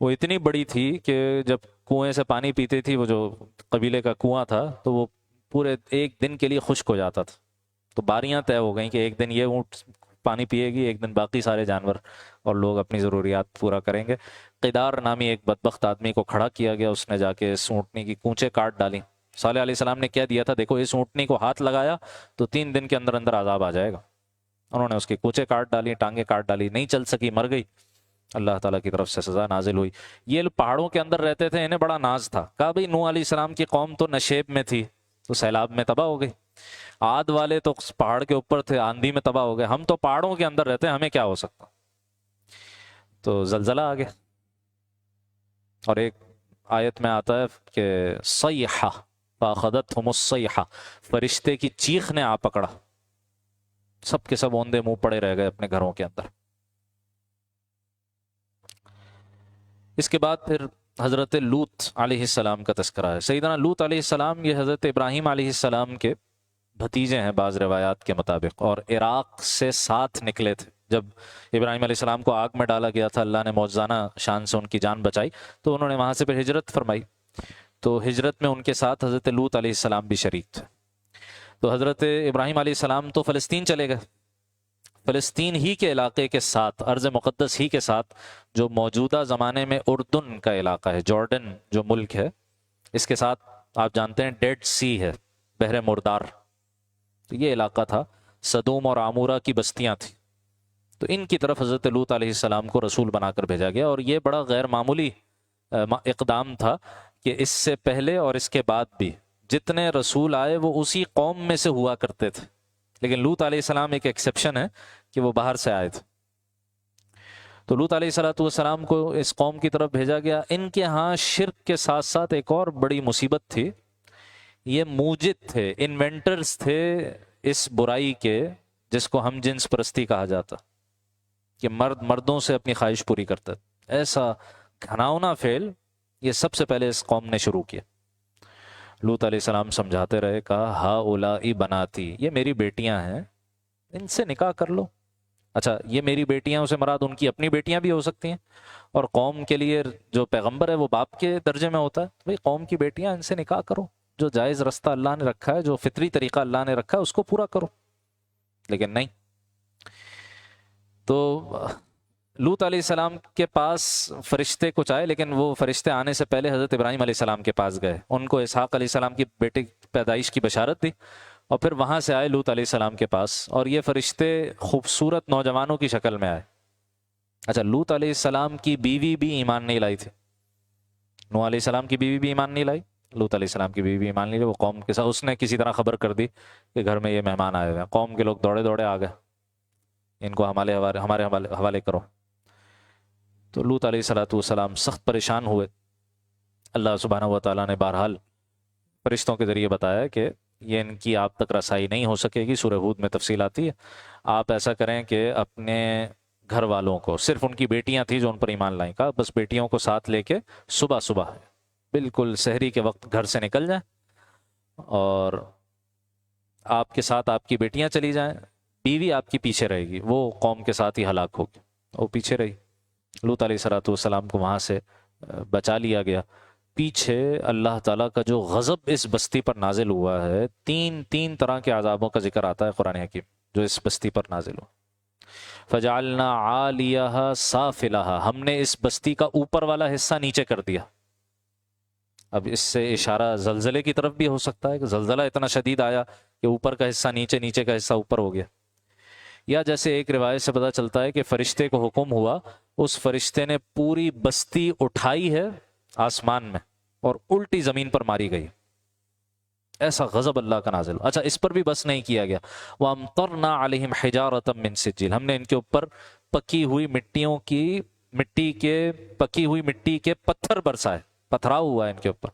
وہ اتنی بڑی تھی کہ جب کنویں سے پانی پیتے تھی، وہ جو قبیلے کا کنواں تھا، تو وہ پورے ایک دن کے لیے خشک ہو جاتا تھا. تو باریاں طے ہو گئیں کہ ایک دن یہ اونٹ پانی پیے گی، ایک دن باقی سارے جانور اور لوگ اپنی ضروریات پورا کریں گے. قدار نامی ایک بدبخت آدمی کو کھڑا کیا گیا، اس نے جا کے اس اونٹنی کی کونچیں کاٹ ڈالی. صالح علیہ السلام نے کیا دیا تھا، دیکھو اس اونٹنی کو ہاتھ لگایا تو 3 دن کے اندر اندر عذاب آ جائے گا. انہوں نے اس کی کونچیں کاٹ ڈالی، ٹانگیں کاٹ ڈالی، نہیں چل سکی، مر گئی. اللہ تعالیٰ کی طرف سے سزا نازل ہوئی. یہ لوگ پہاڑوں کے اندر رہتے تھے، انہیں بڑا ناز تھا. کہا بھئی نوح علیہ السلام کی قوم تو نشیب میں تھی تو سیلاب میں تباہ ہو گئی، عاد والے تو پہاڑ کے اوپر تھے، آندھی میں تباہ ہو گئے، ہم تو پہاڑوں کے اندر رہتے ہیں، ہمیں کیا ہو سکتا. تو زلزلہ آ گیا. اور ایک آیت میں آتا ہے کہ صیحہ فاخذتہم الصیحہ، فرشتے کی چیخ نے آ پکڑا، سب کے سب اوندے منہ پڑے رہ گئے اپنے گھروں کے اندر. اس کے بعد پھر حضرت لوط علیہ السلام کا تذکرہ ہے. سیدنا لوط علیہ السلام یہ حضرت ابراہیم علیہ السلام کے بھتیجے ہیں بعض روایات کے مطابق، اور عراق سے ساتھ نکلے تھے. جب ابراہیم علیہ السلام کو آگ میں ڈالا گیا تھا، اللہ نے معجزانہ شان سے ان کی جان بچائی، تو انہوں نے وہاں سے پھر ہجرت فرمائی. تو ہجرت میں ان کے ساتھ حضرت لوط علیہ السلام بھی شریک تھے. تو حضرت ابراہیم علیہ السلام تو فلسطین چلے گئے. فلسطین ہی کے علاقے کے ساتھ، ارض مقدس ہی کے ساتھ، جو موجودہ زمانے میں اردن کا علاقہ ہے، جارڈن جو ملک ہے، اس کے ساتھ آپ جانتے ہیں ڈیڈ سی ہے، بحر مردار. تو یہ علاقہ تھا، سدوم اور عمورہ کی بستیاں تھیں. تو ان کی طرف حضرت لوط علیہ السلام کو رسول بنا کر بھیجا گیا. اور یہ بڑا غیر معمولی اقدام تھا کہ اس سے پہلے اور اس کے بعد بھی جتنے رسول آئے وہ اسی قوم میں سے ہوا کرتے تھے، لیکن لوط علیہ السلام ایک ایکسیپشن ہے کہ وہ باہر سے آئے تھے. تو لوط علیہ السلام کو اس قوم کی طرف بھیجا گیا. ان کے ہاں شرک کے ساتھ ساتھ ایک اور بڑی مصیبت تھی. یہ موجد تھے، انوینٹرز تھے اس برائی کے جس کو ہم جنس پرستی کہا جاتا، کہ مرد مردوں سے اپنی خواہش پوری کرتا. ایسا گھناؤنا فعل یہ سب سے پہلے اس قوم نے شروع کیا. لوط علیہ السلام سمجھاتے رہے، کہا ہا اولائی بناتی، یہ میری بیٹیاں ہیں، ان سے نکاح کر لو. اچھا، یہ میری بیٹیاں اسے مراد ان کی اپنی بیٹیاں بھی ہو سکتی ہیں، اور قوم کے لیے جو پیغمبر ہے وہ باپ کے درجے میں ہوتا ہے. بھئی قوم کی بیٹیاں، ان سے نکاح کرو، جو جائز رستہ اللہ نے رکھا ہے، جو فطری طریقہ اللہ نے رکھا ہے، اس کو پورا کرو. لیکن نہیں. تو لوط علیہ السلام کے پاس فرشتے کچھ آئے، لیکن وہ فرشتے آنے سے پہلے حضرت ابراہیم علیہ السلام کے پاس گئے، ان کو اسحاق علیہ السلام کی بیٹے کی پیدائش کی بشارت دی، اور پھر وہاں سے آئے لوط علیہ السلام کے پاس. اور یہ فرشتے خوبصورت نوجوانوں کی شکل میں آئے. اچھا، لوط علیہ السلام کی بیوی بھی ایمان نہیں لائی تھی. نوح علیہ السلام کی بیوی بھی ایمان نہیں لائی، لوط علیہ السلام کی بیوی بھی ایمان نہیں لائی. وہ قوم کے ساتھ اس نے کسی طرح خبر کر دی کہ گھر میں یہ مہمان آئے ہوئے ہیں. قوم کے لوگ دوڑے دوڑے آ گئے، ان کو ہمارے حوالے کرو. تو لوط علیہ السلام سخت پریشان ہوئے. اللہ سبحانہ و تعالیٰ نے بہرحال فرشتوں کے ذریعے بتایا کہ یہ ان کی آپ تک رسائی نہیں ہو سکے گی. سورہ ہود میں تفصیل آتی ہے. آپ ایسا کریں کہ اپنے گھر والوں کو، صرف ان کی بیٹیاں تھیں جو ان پر ایمان لائیں، کا بس بیٹیوں کو ساتھ لے کے صبح صبح بالکل سحری کے وقت گھر سے نکل جائیں، اور آپ کے ساتھ آپ کی بیٹیاں چلی جائیں. بیوی آپ کی پیچھے رہے گی، وہ قوم کے ساتھ ہی ہلاک ہوگی. وہ پیچھے رہی. لوط علیہ السلام کو وہاں سے بچا لیا گیا. پیچھے اللہ تعالیٰ کا جو غضب اس بستی پر نازل ہوا ہے، تین طرح کے عذابوں کا ذکر آتا ہے قرآن حکیم جو اس بستی پر نازل ہوا. فجعلنا عالیہا سافلہا، ہم نے اس بستی کا اوپر والا حصہ نیچے کر دیا. اب اس سے اشارہ زلزلے کی طرف بھی ہو سکتا ہے کہ زلزلہ اتنا شدید آیا کہ اوپر کا حصہ نیچے، نیچے کا حصہ اوپر ہو گیا. یا جیسے ایک روایت سے پتہ چلتا ہے کہ فرشتے کو حکم ہوا، اس فرشتے نے پوری بستی اٹھائی ہے آسمان میں اور الٹی زمین پر ماری گئی. ایسا غضب اللہ کا نازل. اچھا، اس پر بھی بس نہیں کیا گیا. وَأَمْطَرْنَا عَلَيْهِمْ حِجَارَةً مِّن سِجِّيلٍ، ہم نے ان کے اوپر پکی ہوئی پکی ہوئی مٹی کے پتھر برسائے، پتھراؤ ہوا ہے ان کے اوپر.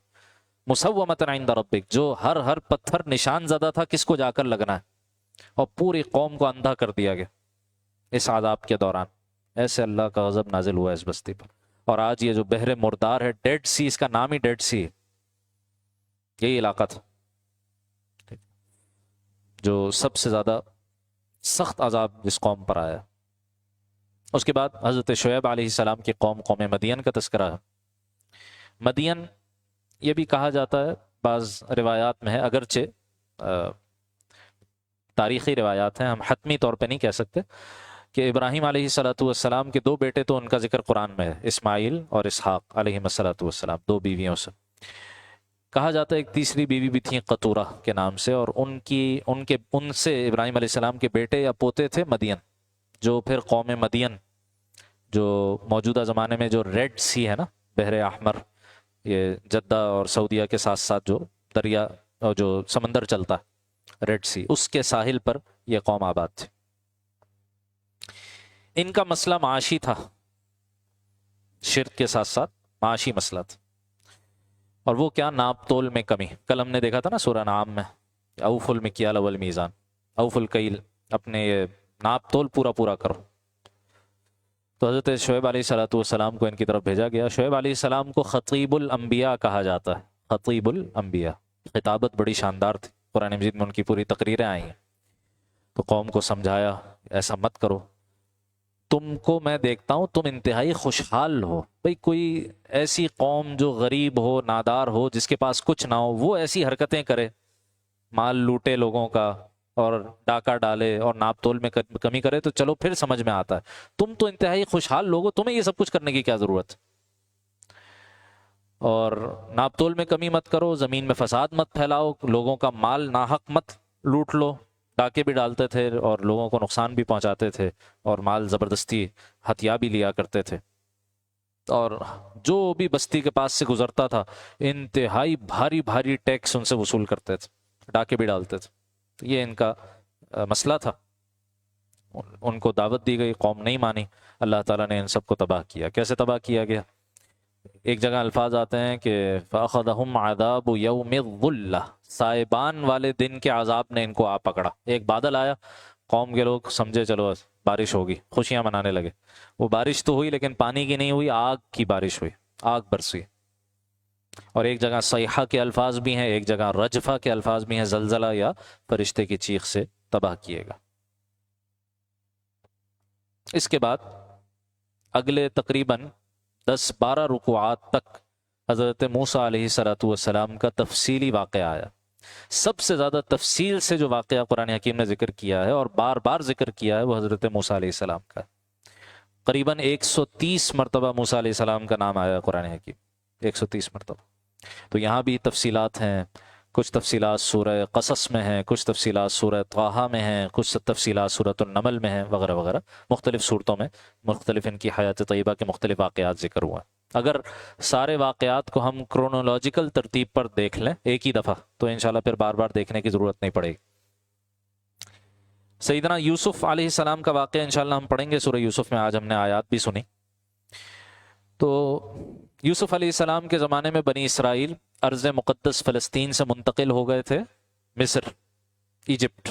مُصَوَّمَةً عِندَ رَبِّكَ، جو ہر پتھر نشان زدہ تھا کس کو جا کر لگنا ہے، اور پوری قوم کو اندھا کر دیا گیا اس عذاب کے دوران. ایسے اللہ کا غضب نازل ہوا ہے اس بستی پر. اور آج یہ جو بحر مردار ہے، ڈیڈ سی، اس کا نام ہی ڈیڈ سی ہے، یہی علاقہ تھا جو سب سے زیادہ سخت عذاب جس قوم پر آیا. اس کے بعد حضرت شعیب علیہ السلام کی قوم قوم مدین کا تذکرہ ہے۔ مدین یہ بھی کہا جاتا ہے، بعض روایات میں ہے، اگرچہ تاریخی روایات ہیں، ہم حتمی طور پہ نہیں کہہ سکتے، کہ ابراہیم علیہ السلام کے دو بیٹے تو ان کا ذکر قرآن میں ہے، اسماعیل اور اسحاق علیہ السلام، دو بیویوں سے۔ کہا جاتا ہے ایک تیسری بیوی بھی تھی قطورہ کے نام سے، اور ان سے ابراہیم علیہ السلام کے بیٹے یا پوتے تھے مدین، جو پھر قوم مدین، جو موجودہ زمانے میں جو ریڈ سی ہے نا، بحر احمر، یہ جدہ اور سعودیہ کے ساتھ ساتھ جو دریا اور جو سمندر چلتا ہے ریڈ سی، اس کے ساحل پر یہ قوم آباد تھی۔ ان کا مسئلہ معاشی تھا، شرک کے ساتھ ساتھ معاشی مسئلہ تھا، اور وہ کیا، ناپ تول میں کمی۔ کل ہم نے دیکھا تھا نا سورہ انعام میں، اوف المکیال والمیزان، اوف الکیل، اپنے یہ ناپ تول پورا کرو۔ تو حضرت شعیب علیہ السلام کو ان کی طرف بھیجا گیا۔ شعیب علیہ السلام کو خطیب الانبیاء کہا جاتا ہے، خطیب الانبیاء، خطابت بڑی شاندار تھی، قرآن مجید میں ان کی پوری تقریریں آئی ہیں۔ تو قوم کو سمجھایا ایسا مت کرو، تم کو میں دیکھتا ہوں تم انتہائی خوشحال ہو، بھئی کوئی ایسی قوم جو غریب ہو، نادار ہو، جس کے پاس کچھ نہ ہو، وہ ایسی حرکتیں کرے، مال لوٹے لوگوں کا اور ڈاکہ ڈالے اور ناپ تول میں کمی کرے، تو چلو پھر سمجھ میں آتا ہے۔ تم تو انتہائی خوشحال لوگ ہو، تمہیں یہ سب کچھ کرنے کی کیا ضرورت؟ اور ناپ تول میں کمی مت کرو، زمین میں فساد مت پھیلاؤ، لوگوں کا مال ناحق مت لوٹ لو۔ ڈاکے بھی ڈالتے تھے اور لوگوں کو نقصان بھی پہنچاتے تھے، اور مال زبردستی ہتھیا بھی لیا کرتے تھے، اور جو بھی بستی کے پاس سے گزرتا تھا انتہائی بھاری بھاری ٹیکس ان سے وصول کرتے تھے، ڈاکے بھی ڈالتے تھے۔ تو یہ ان کا مسئلہ تھا، ان کو دعوت دی گئی، قوم نہیں مانی، اللہ تعالیٰ نے ان سب کو تباہ کیا۔ کیسے تباہ کیا گیا؟ ایک جگہ الفاظ آتے ہیں کہ فَأَخَذَهُمْ عَذَابُ يَوْمِ الظُّلَّةِ، سائبان والے دن کے عذاب نے ان کو آ پکڑا۔ ایک بادل آیا، قوم کے لوگ سمجھے چلو بارش ہوگی، خوشیاں منانے لگے۔ وہ بارش تو ہوئی لیکن پانی کی نہیں ہوئی، آگ کی بارش ہوئی، آگ برسی۔ اور ایک جگہ صیحہ کے الفاظ بھی ہیں، ایک جگہ رجفہ کے الفاظ بھی ہیں، زلزلہ یا فرشتے کی چیخ سے تباہ کیے گا۔ اس کے بعد اگلے تقریباً 10-12 رکوعات تک حضرت موسیٰ علیہ السلام کا تفصیلی واقعہ آیا۔ سب سے زیادہ تفصیل سے جو واقعہ قرآن حکیم نے ذکر کیا ہے اور بار بار ذکر کیا ہے، وہ حضرت موسیٰ علیہ السلام کا۔ قریباً 130 مرتبہ موسیٰ علیہ السلام کا نام آیا ہے قرآن حکیم، 130 مرتبہ۔ تو یہاں بھی تفصیلات ہیں، کچھ تفصیلات سورہ قصص میں ہیں، کچھ تفصیلات سورہ طٰہٰ میں ہیں، کچھ تفصیلات سورۃ النمل میں ہیں، وغیرہ وغیرہ۔ مختلف صورتوں میں مختلف ان کی حیات طیبہ کے مختلف واقعات ذکر ہوا۔ اگر سارے واقعات کو ہم کرونولوجیکل ترتیب پر دیکھ لیں ایک ہی دفعہ، تو انشاءاللہ پھر بار بار دیکھنے کی ضرورت نہیں پڑے گی۔ سیدنا یوسف علیہ السلام کا واقعہ انشاءاللہ ہم پڑھیں گے سورہ یوسف میں، آج ہم نے آیات بھی سنی۔ تو یوسف علیہ السلام کے زمانے میں بنی اسرائیل ارض مقدس فلسطین سے منتقل ہو گئے تھے مصر، ایجپٹ۔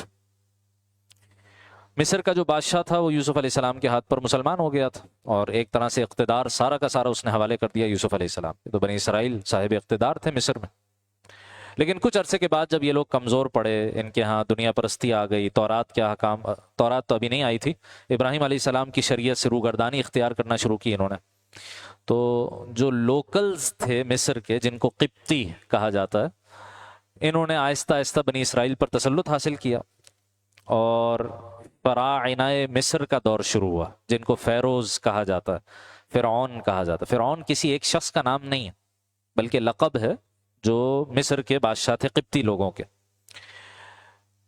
مصر کا جو بادشاہ تھا وہ یوسف علیہ السلام کے ہاتھ پر مسلمان ہو گیا تھا، اور ایک طرح سے اقتدار سارا کا سارا اس نے حوالے کر دیا یوسف علیہ السلام کے۔ تو بنی اسرائیل صاحب اقتدار تھے مصر میں۔ لیکن کچھ عرصے کے بعد جب یہ لوگ کمزور پڑے، ان کے ہاں دنیا پرستی آ گئی، تورات کے احکام، تورات تو ابھی نہیں آئی تھی، ابراہیم علیہ السلام کی شریعت سے روگردانی اختیار کرنا شروع کی انہوں نے۔ تو جو لوکلز تھے مصر کے، جن کو قبطی کہا جاتا ہے، انہوں نے آہستہ آہستہ بنی اسرائیل پر تسلط حاصل کیا، اور فراعنہ مصر کا دور شروع ہوا، جن کو فیروز کہا جاتا ہے، فرعون کہا جاتا ہے۔ فرعون کسی ایک شخص کا نام نہیں ہے، بلکہ لقب ہے جو مصر کے بادشاہ تھے قبطی لوگوں کے۔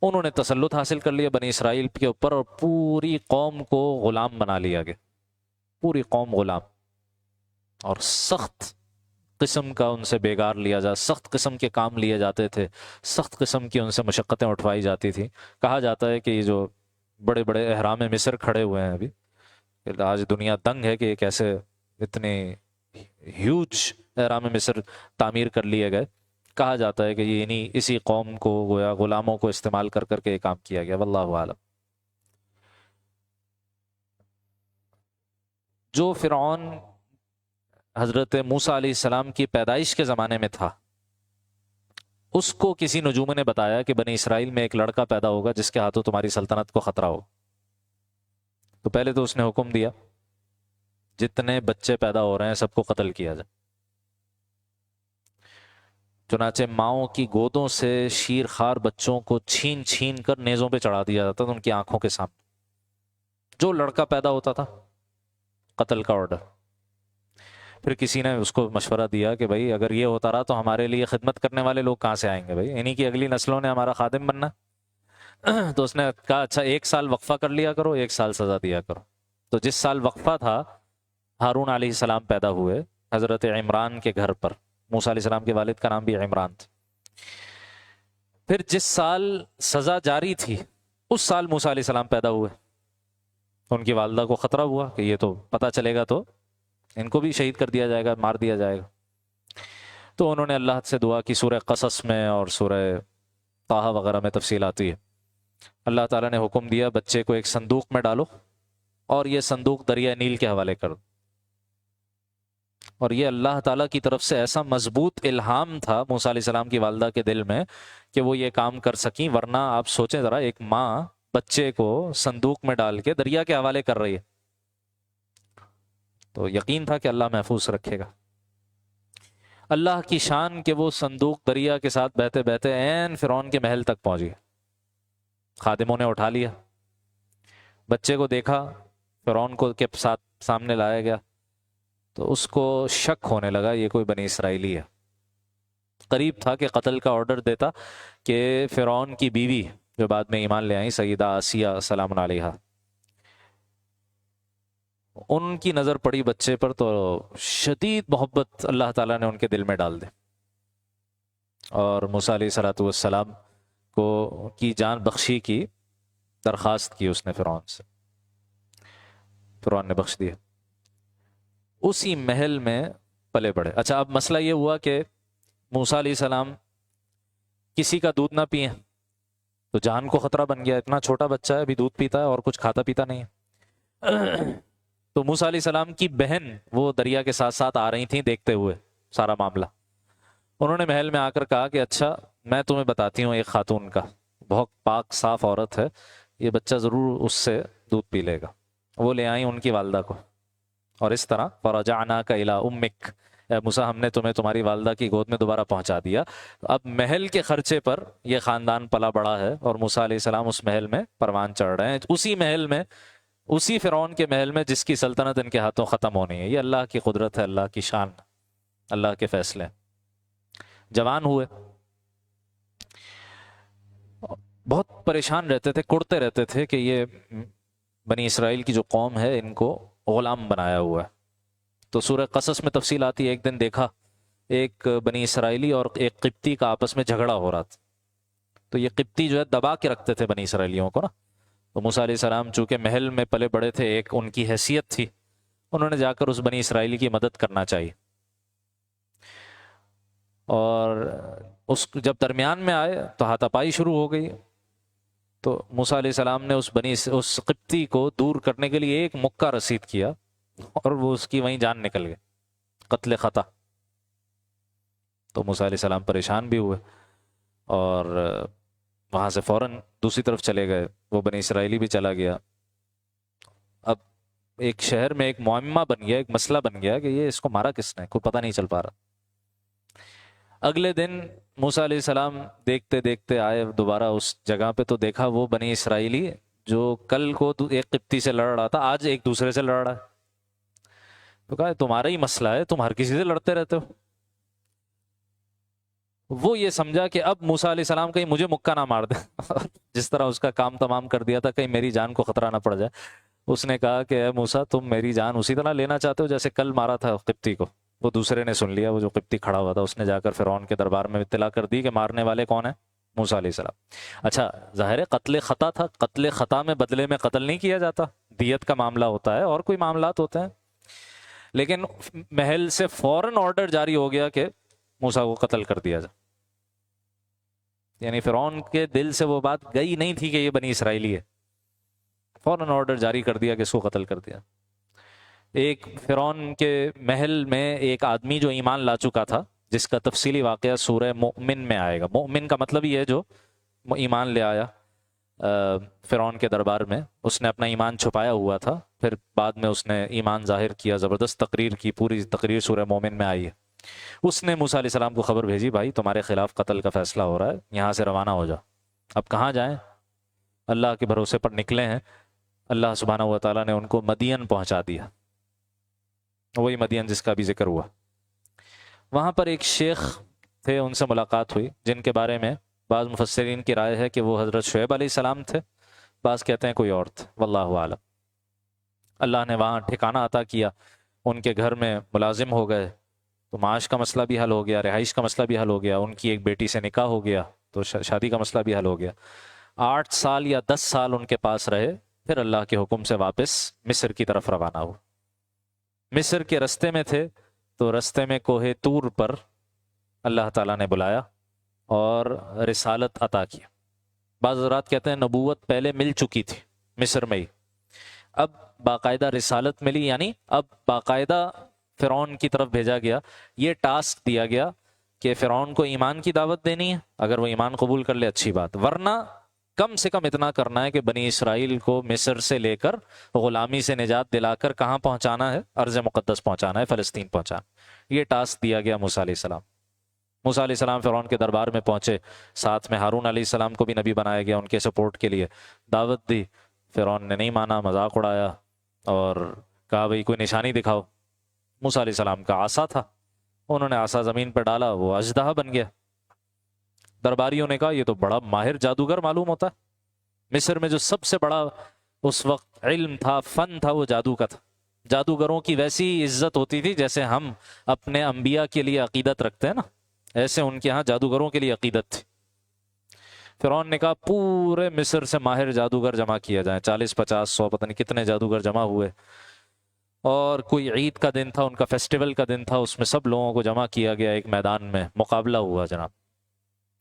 انہوں نے تسلط حاصل کر لیا بنی اسرائیل کے اوپر، اور پوری قوم کو غلام بنا لیا گیا، پوری قوم غلام، اور سخت قسم کا ان سے بیگار لیا جا، سخت قسم کے کام لیے جاتے تھے، سخت قسم کی ان سے مشقتیں اٹھوائی جاتی تھی۔ کہا جاتا ہے کہ یہ جو بڑے بڑے احرام مصر کھڑے ہوئے ہیں ابھی، آج دنیا دنگ ہے کہ یہ کیسے اتنے ہیوج احرام مصر تعمیر کر لیے گئے۔ کہا جاتا ہے کہ یہ اسی قوم کو گویا غلاموں کو استعمال کر کر کے یہ کام کیا گیا، واللہ اعلم۔ جو فرعون حضرت موسیٰ علیہ السلام کی پیدائش کے زمانے میں تھا، اس کو کسی نجوم نے بتایا کہ بنی اسرائیل میں ایک لڑکا پیدا ہوگا جس کے ہاتھوں تمہاری سلطنت کو خطرہ ہو۔ تو پہلے تو اس نے حکم دیا جتنے بچے پیدا ہو رہے ہیں سب کو قتل کیا جائے۔ چنانچہ ماؤں کی گودوں سے شیر خوار بچوں کو چھین چھین کر نیزوں پہ چڑھا دیا جاتا تھا ان کی آنکھوں کے سامنے۔ جو لڑکا پیدا ہوتا تھا قتل کا آرڈر۔ پھر کسی نے اس کو مشورہ دیا کہ بھائی اگر یہ ہوتا رہا تو ہمارے لیے خدمت کرنے والے لوگ کہاں سے آئیں گے، بھائی انہی کی اگلی نسلوں نے ہمارا خادم بننا۔ تو اس نے کہا اچھا 1 سال وقفہ کر لیا کرو، 1 سال سزا دیا کرو۔ تو جس سال وقفہ تھا ہارون علیہ السلام پیدا ہوئے حضرت عمران کے گھر پر۔ موسیٰ علیہ السلام کے والد کا نام بھی عمران تھا۔ پھر جس سال سزا جاری تھی اس سال موسیٰ علیہ السلام پیدا ہوئے۔ ان کی والدہ کو خطرہ ہوا کہ یہ تو پتہ چلے گا تو ان کو بھی شہید کر دیا جائے گا، مار دیا جائے گا۔ تو انہوں نے اللہ سے دعا کی، سورہ قصص میں اور سورہ طٰہٰ وغیرہ میں تفصیل آتی ہے۔ اللہ تعالیٰ نے حکم دیا بچے کو ایک صندوق میں ڈالو اور یہ صندوق دریا نیل کے حوالے کر دو۔ اور یہ اللہ تعالیٰ کی طرف سے ایسا مضبوط الہام تھا موسیٰ علیہ السلام کی والدہ کے دل میں کہ وہ یہ کام کر سکیں، ورنہ آپ سوچیں ذرا ایک ماں بچے کو صندوق میں ڈال کے دریا کے حوالے کر رہی ہے، تو یقین تھا کہ اللہ محفوظ رکھے گا۔ اللہ کی شان کہ وہ صندوق دریا کے ساتھ بہتے بہتے عین فرعون کے محل تک پہنچ گیا۔ خادموں نے اٹھا لیا، بچے کو دیکھا، فرعون کو کے ساتھ سامنے لایا گیا تو اس کو شک ہونے لگا یہ کوئی بنی اسرائیلی ہے۔ قریب تھا کہ قتل کا آرڈر دیتا کہ فرعون کی بیوی جو بعد میں ایمان لے آئیں سیدہ آسیہ سلام علیہا، ان کی نظر پڑی بچے پر تو شدید محبت اللہ تعالیٰ نے ان کے دل میں ڈال دی، اور موسیٰ علیہ السلام کو کی جان بخشی کی درخواست کی اس نے فرعون سے، فرعون نے بخش دیا۔ اسی محل میں پلے بڑھے۔ اچھا اب مسئلہ یہ ہوا کہ موسیٰ علیہ السلام کسی کا دودھ نہ پئیں تو جان کو خطرہ بن گیا، اتنا چھوٹا بچہ ہے ابھی دودھ پیتا ہے اور کچھ کھاتا پیتا نہیں ہے۔ تو موسیٰ علیہ السلام کی بہن وہ دریا کے ساتھ ساتھ آ رہی تھیں دیکھتے ہوئے سارا معاملہ۔ انہوں نے محل میں آ کر کہا کہ اچھا میں تمہیں بتاتی ہوں ایک خاتون کا، بہت پاک صاف عورت ہے، یہ بچہ ضرور اس سے دودھ پی لے گا۔ وہ لے آئیں ان کی والدہ کو، اور اس طرح فَرَجَعْنَاكَ إِلَىٰ أُمِّكَ، اے موسیٰ ہم نے تمہیں تمہاری والدہ کی گود میں دوبارہ پہنچا دیا۔ اب محل کے خرچے پر یہ خاندان پلا بڑا ہے اور موسیٰ علیہ السلام اس محل میں پروان چڑھ رہے ہیں، اسی محل میں، اسی فرعون کے محل میں جس کی سلطنت ان کے ہاتھوں ختم ہونی ہے۔ یہ اللہ کی قدرت ہے، اللہ کی شان، اللہ کے فیصلے۔ جوان ہوئے، بہت پریشان رہتے تھے، کڑتے رہتے تھے کہ یہ بنی اسرائیل کی جو قوم ہے ان کو غلام بنایا ہوا ہے۔ تو سورہ قصص میں تفصیل آتی ہے، ایک دن دیکھا ایک بنی اسرائیلی اور ایک قبطی کا آپس میں جھگڑا ہو رہا تھا، تو یہ قبطی جو ہے دبا کے رکھتے تھے بنی اسرائیلیوں کو نا، تو موسیٰ علیہ السلام چونکہ محل میں پلے بڑے تھے، ایک ان کی حیثیت تھی، انہوں نے جا کر اس بنی اسرائیلی کی مدد کرنا چاہیے، اور اس جب درمیان میں آئے تو ہاتھا پائی شروع ہو گئی۔ تو موسیٰ علیہ السلام نے اس قبطی کو دور کرنے کے لیے ایک مکہ رسید کیا اور وہ اس کی وہیں جان نکل گئی، قتل خطا۔ تو موسیٰ علیہ السلام پریشان بھی ہوئے اور وہاں سے فوراً دوسری طرف چلے گئے، وہ بنی اسرائیلی بھی چلا گیا۔ اب ایک شہر میں ایک معمہ بن گیا، ایک مسئلہ بن گیا کہ یہ اس کو مارا کس نے، کوئی پتہ نہیں چل پا رہا۔ اگلے دن موسیٰ علیہ السلام دیکھتے دیکھتے آئے دوبارہ اس جگہ پہ، تو دیکھا وہ بنی اسرائیلی جو کل کو ایک قبطی سے لڑ رہا تھا آج ایک دوسرے سے لڑ رہا ہے۔ تو کہا تمہارا ہی مسئلہ ہے، تم ہر کسی سے لڑتے رہتے ہو۔ وہ یہ سمجھا کہ اب موسیٰ علیہ السلام کہیں مجھے مکہ نہ مار دے، جس طرح اس کا کام تمام کر دیا تھا کہیں میری جان کو خطرہ نہ پڑ جائے۔ اس نے کہا کہ اے موسیٰ تم میری جان اسی طرح لینا چاہتے ہو جیسے کل مارا تھا قبطی کو۔ وہ دوسرے نے سن لیا، وہ جو قبطی کھڑا ہوا تھا، اس نے جا کر فرعون کے دربار میں اطلاع کر دی کہ مارنے والے کون ہیں، موسیٰ علیہ السلام۔ اچھا ظاہر ہے قتل خطا تھا، قتل خطا میں بدلے میں قتل نہیں کیا جاتا، دیت کا معاملہ ہوتا ہے اور کوئی معاملات ہوتے ہیں، لیکن محل سے فوراً آرڈر جاری ہو گیا کہ موسیٰ کو قتل کر دیا جائے۔ یعنی فرعون کے دل سے وہ بات گئی نہیں تھی کہ یہ بنی اسرائیلی ہے، فوراً آرڈر جاری کر دیا کہ اس کو قتل کر دیا۔ ایک فرعون کے محل میں ایک آدمی جو ایمان لا چکا تھا، جس کا تفصیلی واقعہ سورہ مؤمن میں آئے گا۔ مؤمن کا مطلب یہ ہے جو ایمان لے آیا فرعون کے دربار میں، اس نے اپنا ایمان چھپایا ہوا تھا پھر بعد میں اس نے ایمان ظاہر کیا، زبردست تقریر کی، پوری تقریر سورہ مومن میں آئی ہے۔ اس نے موسیٰ علیہ السلام کو خبر بھیجی، بھائی تمہارے خلاف قتل کا فیصلہ ہو رہا ہے، یہاں سے روانہ ہو جاؤ۔ اب کہاں جائیں؟ اللہ کے بھروسے پر نکلے ہیں۔ اللہ سبحانہ و تعالیٰ نے ان کو مدین پہنچا دیا، وہی مدین جس کا بھی ذکر ہوا۔ وہاں پر ایک شیخ تھے، ان سے ملاقات ہوئی، جن کے بارے میں بعض مفسرین کی رائے ہے کہ وہ حضرت شعیب علیہ السلام تھے، بعض کہتے ہیں کوئی اور تھے، واللہ اعلم۔ اللہ نے وہاں ٹھکانہ عطا کیا، ان کے گھر میں ملازم ہو گئے، تو معاش کا مسئلہ بھی حل ہو گیا، رہائش کا مسئلہ بھی حل ہو گیا، ان کی ایک بیٹی سے نکاح ہو گیا تو شادی کا مسئلہ بھی حل ہو گیا۔ 8 سال یا 10 سال ان کے پاس رہے، پھر اللہ کے حکم سے واپس مصر کی طرف روانہ ہو۔ مصر کے رستے میں تھے تو رستے میں کوہ طور پر اللہ تعالیٰ نے بلایا اور رسالت عطا کیا۔ بعض حضرات کہتے ہیں نبوت پہلے مل چکی تھی مصر میں ہی، اب باقاعدہ رسالت ملی، یعنی اب باقاعدہ فرعون کی طرف بھیجا گیا، یہ ٹاسک دیا گیا کہ فرعون کو ایمان کی دعوت دینی ہے، اگر وہ ایمان قبول کر لے اچھی بات، ورنہ کم سے کم اتنا کرنا ہے کہ بنی اسرائیل کو مصر سے لے کر غلامی سے نجات دلا کر کہاں پہنچانا ہے؟ ارض مقدس پہنچانا ہے، فلسطین پہنچانا۔ یہ ٹاسک دیا گیا موسیٰ علیہ السلام۔ موسیٰ علیہ السلام فرعون کے دربار میں پہنچے، ساتھ میں ہارون علیہ السلام کو بھی نبی بنایا گیا، ان کے سپورٹ کے لیے دعوت دی۔ فرعون نے نہیں مانا، مذاق اڑایا اور کہا بھئی کوئی نشانی دکھاؤ۔ موسیٰ علیہ السلام کا عصا تھا، انہوں نے عصا زمین پہ ڈالا، وہ اژدہا بن گیا۔ درباریوں نے کہا یہ تو بڑا ماہر جادوگر معلوم ہوتا ہے، مصر میں جو سب سے بڑا اس وقت علم تھا، فن تھا، وہ جادو کا تھا۔ جادوگروں کی ویسی عزت ہوتی تھی جیسے ہم اپنے انبیاء کے لیے عقیدت رکھتے ہیں نا، ایسے ان کے ہاں جادوگروں کے لیے عقیدت تھی۔ فرعون نے کہا پورے مصر سے ماہر جادوگر جمع کیا جائیں، 40 50 100 پتہ نہیں کتنے جادوگر جمع ہوئے، اور کوئی عید کا دن تھا، ان کا فیسٹیول کا دن تھا، اس میں سب لوگوں کو جمع کیا گیا، ایک میدان میں مقابلہ ہوا جناب۔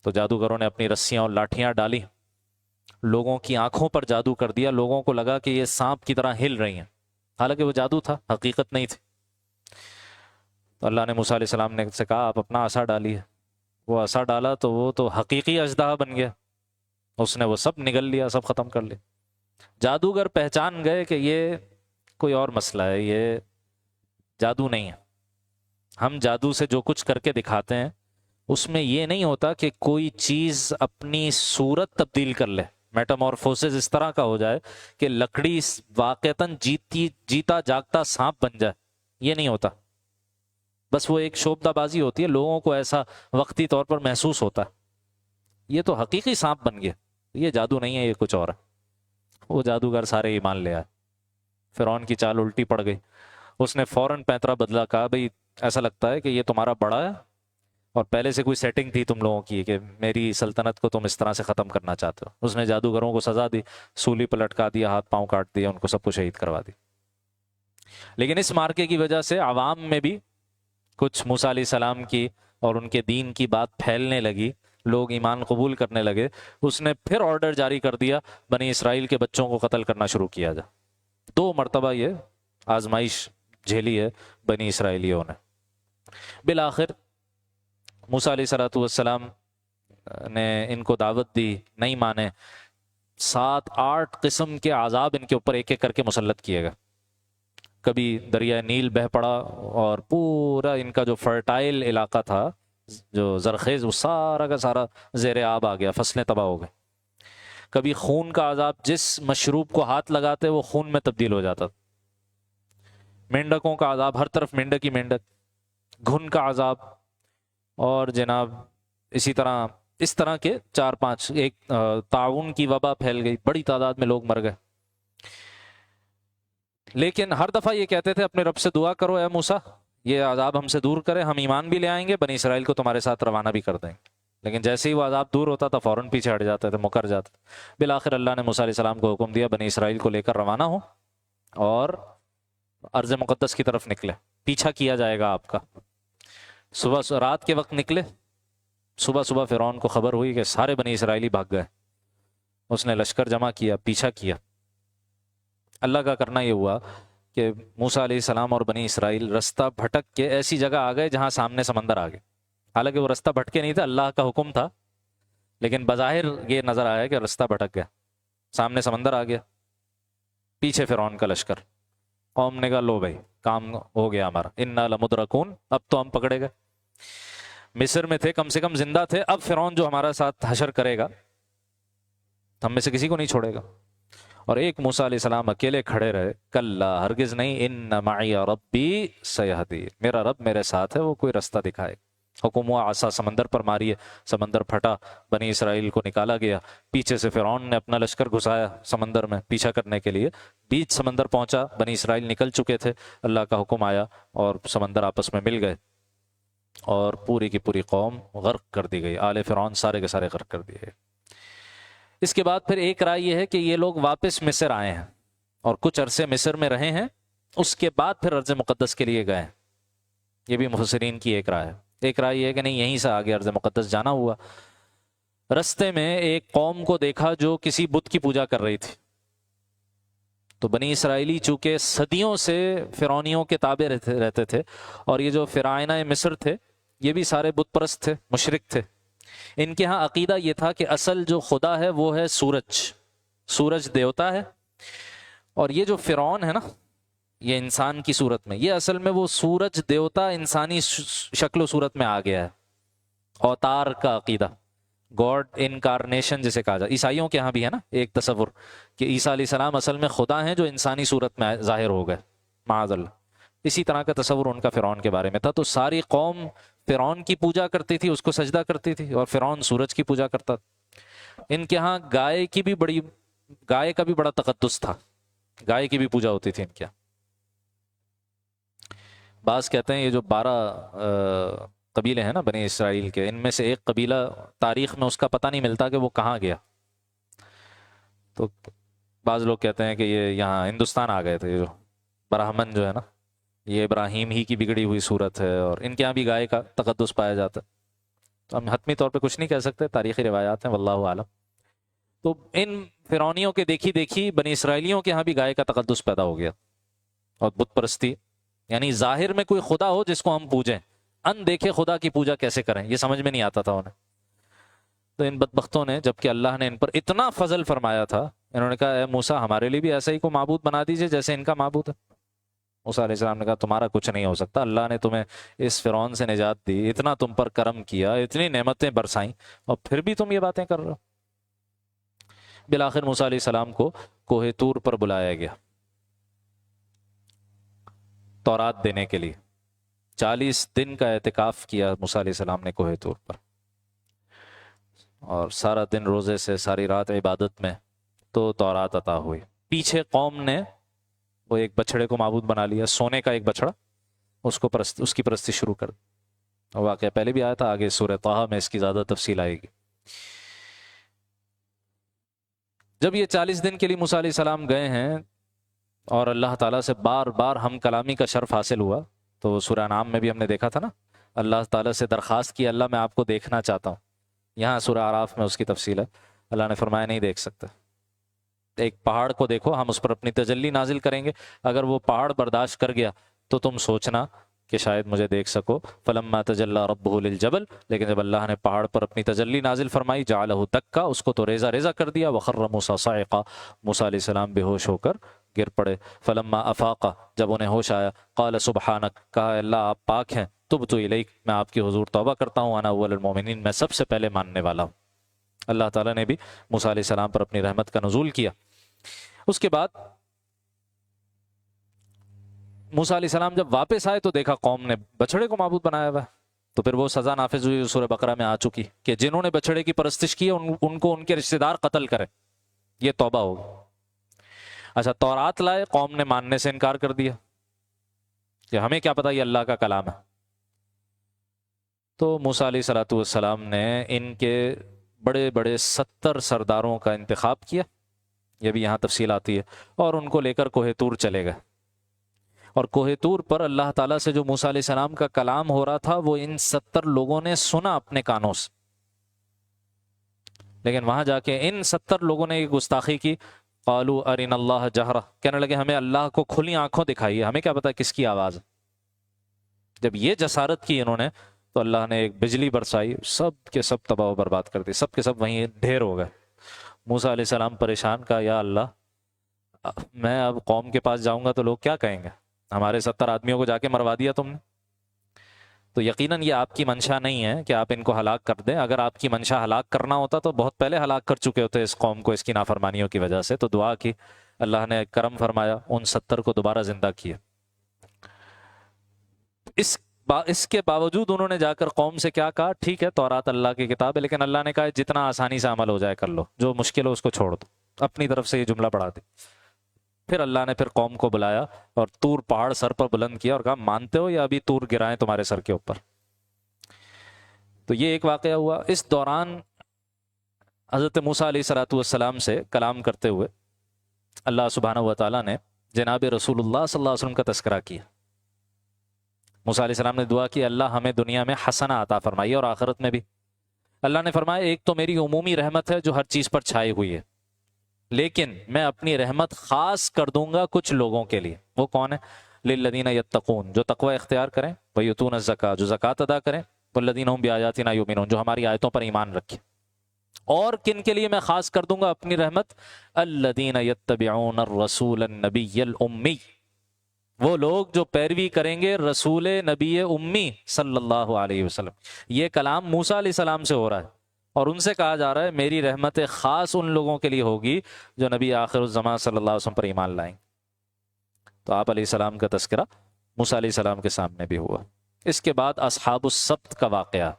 تو جادوگروں نے اپنی رسیاں اور لاٹھیاں ڈالی، لوگوں کی آنکھوں پر جادو کر دیا، لوگوں کو لگا کہ یہ سانپ کی طرح ہل رہی ہیں، حالانکہ وہ جادو تھا، حقیقت نہیں تھی۔ تو اللہ نے موسیٰ علیہ السلام نے سے کہا آپ اپنا عصا ڈالیے۔ وہ عصا ڈالا تو وہ تو حقیقی اژدہا بن گیا، اس نے وہ سب نگل لیا، سب ختم کر لیا۔ جادوگر پہچان گئے کہ یہ کوئی اور مسئلہ ہے، یہ جادو نہیں ہے۔ ہم جادو سے جو کچھ کر کے دکھاتے ہیں اس میں یہ نہیں ہوتا کہ کوئی چیز اپنی صورت تبدیل کر لے، میٹامورفوسس اس طرح کا ہو جائے کہ لکڑی واقعتاً جیتا جاگتا سانپ بن جائے، یہ نہیں ہوتا۔ بس وہ ایک شوبدہ بازی ہوتی ہے، لوگوں کو ایسا وقتی طور پر محسوس ہوتا ہے۔ یہ تو حقیقی سانپ بن گیا، یہ جادو نہیں ہے، یہ کچھ اور ہے۔ وہ جادوگر سارے ایمان لے آئے، فرعون کی چال الٹی پڑ گئی، اس نے فوراً پیترا بدلا، کہا بھئی ایسا لگتا ہے کہ یہ تمہارا بڑا ہے اور پہلے سے کوئی سیٹنگ تھی تم لوگوں کی کہ میری سلطنت کو تم اس طرح سے ختم کرنا چاہتے ہو۔ اس نے جادوگروں کو سزا دی، سولی پہ لٹکا دیا، ہاتھ پاؤں کاٹ دیا، ان کو سب کو شہید کروا دی۔ لیکن اس مارکے کی وجہ سے عوام میں بھی کچھ موسیٰ علیہ السلام کی اور ان کے دین کی بات پھیلنے لگی، لوگ ایمان قبول کرنے لگے۔ اس نے پھر آرڈر جاری کر دیا بنی اسرائیل کے بچوں کو قتل کرنا شروع کیا جا۔ 2 مرتبہ یہ آزمائش جھیلی ہے بنی اسرائیلیوں نے۔ بالآخر موسیٰ علیہ السلام نے ان کو دعوت دی، نہیں مانے، 7-8 قسم کے عذاب ان کے اوپر ایک ایک کر کے مسلط کیے گئے۔ کبھی دریائے نیل بہہ پڑا اور پورا ان کا جو فرٹائل علاقہ تھا، جو زرخیز، وہ سارا کا سارا زیر آب آ گیا، فصلیں تباہ ہو گئے۔ کبھی خون کا عذاب، جس مشروب کو ہاتھ لگاتے وہ خون میں تبدیل ہو جاتا۔ مینڈکوں کا عذاب، ہر طرف مینڈک ہی مینڈک، گھن کا عذاب، اور جناب اسی طرح اس طرح کے 4-5، ایک طاعون کی وبا پھیل گئی، بڑی تعداد میں لوگ مر گئے۔ لیکن ہر دفعہ یہ کہتے تھے اپنے رب سے دعا کرو اے موسیٰ یہ عذاب ہم سے دور کرے، ہم ایمان بھی لے آئیں گے، بنی اسرائیل کو تمہارے ساتھ روانہ بھی کر دیں گے۔ لیکن جیسے ہی وہ عذاب دور ہوتا تھا فوراً پیچھے ہٹ جاتے تھے، مکر جاتے تھے۔ بالآخر اللہ نے موسیٰ علیہ السلام کو حکم دیا بنی اسرائیل کو لے کر روانہ ہو اور ارض مقدس کی طرف نکلے، پیچھا کیا جائے گا آپ کا۔ صبح رات کے وقت نکلے، صبح فرعون کو خبر ہوئی کہ سارے بنی اسرائیلی بھاگ گئے، اس نے لشکر جمع کیا، پیچھا کیا۔ اللہ کا کرنا یہ ہوا کہ موسیٰ علیہ السلام اور بنی اسرائیل رستہ بھٹک کے ایسی جگہ آ گئے جہاں سامنے سمندر آ گئے۔ حالانکہ وہ رستہ بھٹکے نہیں تھا، اللہ کا حکم تھا، لیکن بظاہر یہ نظر آیا کہ رستہ بھٹک گیا، سامنے سمندر آ گیا، پیچھے فرعون کا لشکر۔ قوم نے کہا لو بھائی کام ہو گیا ہمارا، انا لمدرکون، اب تو ہم پکڑے گئے، مصر میں تھے کم سے کم زندہ تھے، اب فرعون جو ہمارا ساتھ حشر کرے گا ہم میں سے کسی کو نہیں چھوڑے گا۔ اور ایک موسیٰ علیہ السلام اکیلے کھڑے رہے، کلا ہرگز نہیں، ان معی ربی سیہدی، میرا رب میرے ساتھ ہے، وہ کوئی رستہ دکھائے۔ حکم ہوا عصا سمندر پر ماری ہے، سمندر پھٹا، بنی اسرائیل کو نکالا گیا، پیچھے سے فرعون نے اپنا لشکر گھسایا سمندر میں پیچھا کرنے کے لیے، بیچ سمندر پہنچا، بنی اسرائیل نکل چکے تھے، اللہ کا حکم آیا اور سمندر آپس میں مل گئے اور پوری کی پوری قوم غرق کر دی گئی، آل فرعون سارے کے سارے غرق کر دیے گئے۔ اس کے بعد پھر ایک رائے یہ ہے کہ یہ لوگ واپس مصر آئے ہیں اور کچھ عرصے مصر میں رہے ہیں، اس کے بعد پھر ارض مقدس کے لیے گئے ہیں، یہ بھی مفسرین کی ایک رائے ہے۔ ایک رائے یہ ہے کہ نہیں، یہیں سے آگے ارض مقدس جانا ہوا، رستے میں ایک قوم کو دیکھا جو کسی بت کی پوجا کر رہی تھی، تو بنی اسرائیلی چونکہ صدیوں سے فرعونیوں کے تابع رہتے تھے، اور یہ جو فرعونہ مصر تھے یہ بھی سارے بت پرست تھے، مشرک تھے، ان کے ہاں عقیدہ یہ تھا کہ اصل جو خدا ہے وہ ہے سورج دیوتا ہے، اور یہ جو فرعون ہے نا یہ انسان کی صورت میں، یہ اصل میں وہ سورج دیوتا انسانی شکل و صورت میں آ گیا ہے، اوتار کا عقیدہ، گاڈ انکارنیشن جسے کہا جائے۔ عیسائیوں کے ہاں بھی ہے نا ایک تصور کہ عیسیٰ علیہ السلام اصل میں خدا ہیں جو انسانی صورت میں ظاہر ہو گئے، معاذ اللہ، اسی طرح کا تصور ان کا فرعون کے بارے میں تھا۔ تو ساری قوم فرعون کی پوجا کرتی تھی، اس کو سجدہ کرتی تھی، اور فرعون سورج کی پوجا کرتا تھا۔ ان کے ہاں گائے کا بھی بڑا تقدس تھا، گائے کی بھی پوجا ہوتی تھی ان کے ہاں۔ بعض کہتے ہیں یہ جو 12 قبیلے ہیں نا بنی اسرائیل کے، ان میں سے ایک قبیلہ تاریخ میں اس کا پتہ نہیں ملتا کہ وہ کہاں گیا، تو بعض لوگ کہتے ہیں کہ یہ یہاں ہندوستان آ گئے تھے، یہ جو برہمن جو ہے نا یہ ابراہیم ہی کی بگڑی ہوئی صورت ہے، اور ان کے یہاں بھی گائے کا تقدس پایا جاتا ہے، تو ہم حتمی طور پہ کچھ نہیں کہہ سکتے، تاریخی روایات ہیں، واللہ عالم۔ تو ان فرعونیوں کے دیکھی دیکھی بنی اسرائیلیوں کے یہاں بھی گائے کا تقدس پیدا ہو گیا، اور بت پرستی، یعنی ظاہر میں کوئی خدا ہو جس کو ہم پوجیں، ان دیکھے خدا کی پوجا کیسے کریں، یہ سمجھ میں نہیں آتا تھا انہیں۔ تو ان بدبختوں نے، جبکہ اللہ نے ان پر اتنا فضل فرمایا تھا، انہوں نے کہا اے موسیٰ ہمارے لیے بھی ایسا ہی کو معبود بنا دیجئے جیسے ان کا معبود ہے۔ موسیٰ علیہ السلام نے کہا تمہارا کچھ نہیں ہو سکتا، اللہ نے تمہیں اس فرعون سے نجات دی، اتنا تم پر کرم کیا، اتنی نعمتیں برسائیں، اور پھر بھی تم یہ باتیں کر رہے ہو۔ بالآخر موسیٰ علیہ السلام کو کوہ طور پر بلایا گیا تورات دینے کے لیے، 40 دن کا اعتکاف کیا موسیٰ علیہ السلام نے کوہ طور پر، اور سارا دن روزے سے، ساری رات عبادت میں، تو تورات عطا ہوئی۔ پیچھے قوم نے وہ ایک بچڑے کو معبود بنا لیا، سونے کا ایک بچڑا، اس کی پرستی شروع کر دی۔ واقعہ پہلے بھی آیا تھا، آگے سورہ طٰہٰ میں اس کی زیادہ تفصیل آئے گی۔ جب یہ 40 دن کے لیے موسیٰ علیہ السلام گئے ہیں اور اللہ تعالیٰ سے بار بار ہم کلامی کا شرف حاصل ہوا، تو سورہ انعام میں بھی ہم نے دیکھا تھا نا، اللہ تعالیٰ سے درخواست کی اللہ میں آپ کو دیکھنا چاہتا ہوں، یہاں سورہ اعراف میں اس کی تفصیل ہے، اللہ نے فرمایا نہیں دیکھ سکتے، ایک پہاڑ کو دیکھو، ہم اس پر اپنی تجلی نازل کریں گے، اگر وہ پہاڑ برداشت کر گیا تو تم سوچنا کہ شاید مجھے دیکھ سکو۔ فلما تجلی ربہ للجبل، لیکن جب اللہ نے پہاڑ پر اپنی تجلی نازل فرمائی، جعلہ دکا، اس کو تو ریزہ ریزہ کر دیا، وخر موسیٰ صاعقا، موسیٰ علیہ السلام بے ہوش ہو کر گر پڑے۔ فلما افاق، جب انہیں ہوش آیا، قال سبحانک، کہا اللہ آپ پاک ہیں، تبت الیک، میں آپ کی حضور توبہ کرتا ہوں، انا اول المؤمنین، میں سب سے پہلے ماننے والا ہوں۔ اللہ تعالیٰ نے بھی موسیٰ علیہ السلام پر اپنی رحمت کا نزول کیا۔ اس کے بعد موسیٰ علیہ السلام جب واپس آئے تو دیکھا قوم نے بچڑے کو معبود بنایا ہوا ہے، تو پھر وہ سزا نافذ ہوئی، سورہ بقرہ میں آ چکی کہ جنہوں نے بچڑے کی پرستش کی ان کو ان کے رشتہ دار قتل کرے، یہ توبہ ہوگی۔ اچھا، تورات لائے، قوم نے ماننے سے انکار کر دیا کہ ہمیں کیا پتہ یہ اللہ کا کلام ہے۔ تو موسیٰ علیہ السلام نے ان کے بڑے بڑے 70 سرداروں کا انتخاب کیا، یہ بھی یہاں تفصیل آتی ہے، اور ان کو لے کر کوہ طور چلے گئے، اور کوہ طور پر اللہ تعالیٰ سے جو موسیٰ علیہ السلام کا کلام ہو رہا تھا وہ ان 70 لوگوں نے سنا اپنے کانوں سے، لیکن وہاں جا کے ان 70 لوگوں نے ایک گستاخی کی، قالوا ارنا اللہ جہرہ، کہنے لگے ہمیں اللہ کو کھلی آنکھوں دکھائیے، ہمیں کیا پتا کس کی آواز ہے۔ جب یہ جسارت کی انہوں نے تو اللہ نے ایک بجلی برسائی، سب کے سب تباہ و برباد کر دی، سب کے سب وہیں ڈھیر ہو گئے۔ موسیٰ علیہ السلام پریشان، کہا یا اللہ میں اب قوم کے پاس جاؤں گا تو لوگ کیا کہیں گے، ہمارے 70 آدمیوں کو جا کے مروا دیا تم نے. تو یقیناً یہ آپ کی منشا نہیں ہے کہ آپ ان کو ہلاک کر دیں. اگر آپ کی منشا ہلاک کرنا ہوتا تو بہت پہلے ہلاک کر چکے ہوتے اس قوم کو اس کی نافرمانیوں کی وجہ سے. تو دعا کی، اللہ نے کرم فرمایا، ان 70 کو دوبارہ زندہ کیا. اس کے باوجود انہوں نے جا کر قوم سے کیا کہا؟ ٹھیک ہے تورات اللہ کی کتاب ہے، لیکن اللہ نے کہا جتنا آسانی سے عمل ہو جائے کر لو، جو مشکل ہو اس کو چھوڑ دو. اپنی طرف سے یہ جملہ پڑھا دی. پھر اللہ نے پھر قوم کو بلایا اور طور پہاڑ سر پر بلند کیا اور کہا مانتے ہو یا ابھی طور گرائیں تمہارے سر کے اوپر. تو یہ ایک واقعہ ہوا. اس دوران حضرت موسیٰ علیہ الصلوۃ والسلام سے کلام کرتے ہوئے اللہ سبحانہ و تعالیٰ نے جناب رسول اللہ صلی اللہ علیہ وسلم کا تذکرہ کیا. موسیٰ علیہ السلام نے دعا کی اللہ ہمیں دنیا میں حسنہ عطا فرمائیے اور آخرت میں بھی. اللہ نے فرمایا ایک تو میری عمومی رحمت ہے جو ہر چیز پر چھائی ہوئی ہے، لیکن میں اپنی رحمت خاص کر دوں گا کچھ لوگوں کے لیے. وہ کون ہے؟ للذین یتقون، جو تقوی اختیار کریں، ویؤتون الزکاۃ، جو زکوٰۃ ادا کریں، والذین هم بآیاتنا یؤمنون، جو ہماری آیتوں پر ایمان رکھیں. اور کن کے لیے میں خاص کر دوں گا اپنی رحمت؟ الذین یتبعون الرسول النبی الامی، وہ لوگ جو پیروی کریں گے رسول نبی امی صلی اللہ علیہ وسلم. یہ کلام موسیٰ علیہ السلام سے ہو رہا ہے اور ان سے کہا جا رہا ہے میری رحمت خاص ان لوگوں کے لیے ہوگی جو نبی آخر الزمان صلی اللہ علیہ وسلم پر ایمان لائیں. تو آپ علیہ السلام کا تذکرہ موسیٰ علیہ السلام کے سامنے بھی ہوا. اس کے بعد اصحاب السبت کا واقعہ.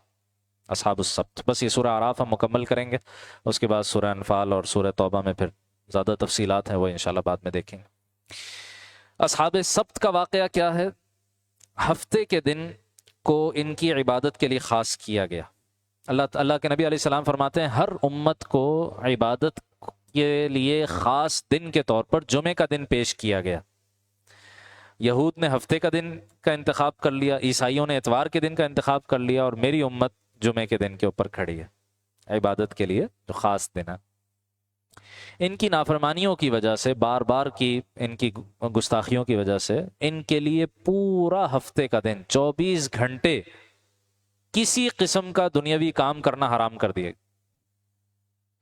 اصحاب السبت، بس یہ سورہ اعراف ہم مکمل کریں گے، اس کے بعد سورہ انفال اور سورہ توبہ میں پھر زیادہ تفصیلات ہیں، وہ انشاءاللہ بعد میں دیکھیں گے. اصحاب السبت کا واقعہ کیا ہے؟ ہفتے کے دن کو ان کی عبادت کے لیے خاص کیا گیا. اللہ کے نبی علیہ السلام فرماتے ہیں ہر امت کو عبادت کے لیے خاص دن کے طور پر جمعے کا دن پیش کیا گیا. یہود نے ہفتے کا دن کا انتخاب کر لیا، عیسائیوں نے اتوار کے دن کا انتخاب کر لیا، اور میری امت جمعے کے دن کے اوپر کھڑی ہے عبادت کے لیے جو خاص دن ہے. ان کی نافرمانیوں کی وجہ سے، بار بار کی ان کی گستاخیوں کی وجہ سے، ان کے لیے پورا ہفتے کا دن 24 گھنٹے کسی قسم کا دنیاوی کام کرنا حرام کر دیے.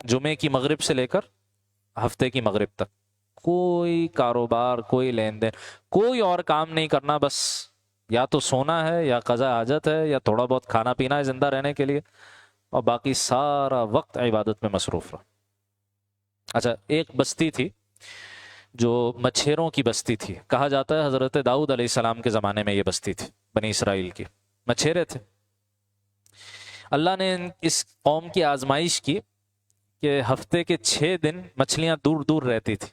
جمعے کی مغرب سے لے کر ہفتے کی مغرب تک کوئی کاروبار، کوئی لین دین، کوئی اور کام نہیں کرنا. بس یا تو سونا ہے یا قضاء حاجت ہے یا تھوڑا بہت کھانا پینا ہے زندہ رہنے کے لیے، اور باقی سارا وقت عبادت میں مصروف رہا. اچھا، ایک بستی تھی جو مچھیروں کی بستی تھی. کہا جاتا ہے حضرت داؤد علیہ السلام کے زمانے میں یہ بستی تھی، بنی اسرائیل کی مچھیرے تھے. اللہ نے اس قوم کی آزمائش کی کہ ہفتے کے 6 دن مچھلیاں دور دور رہتی تھی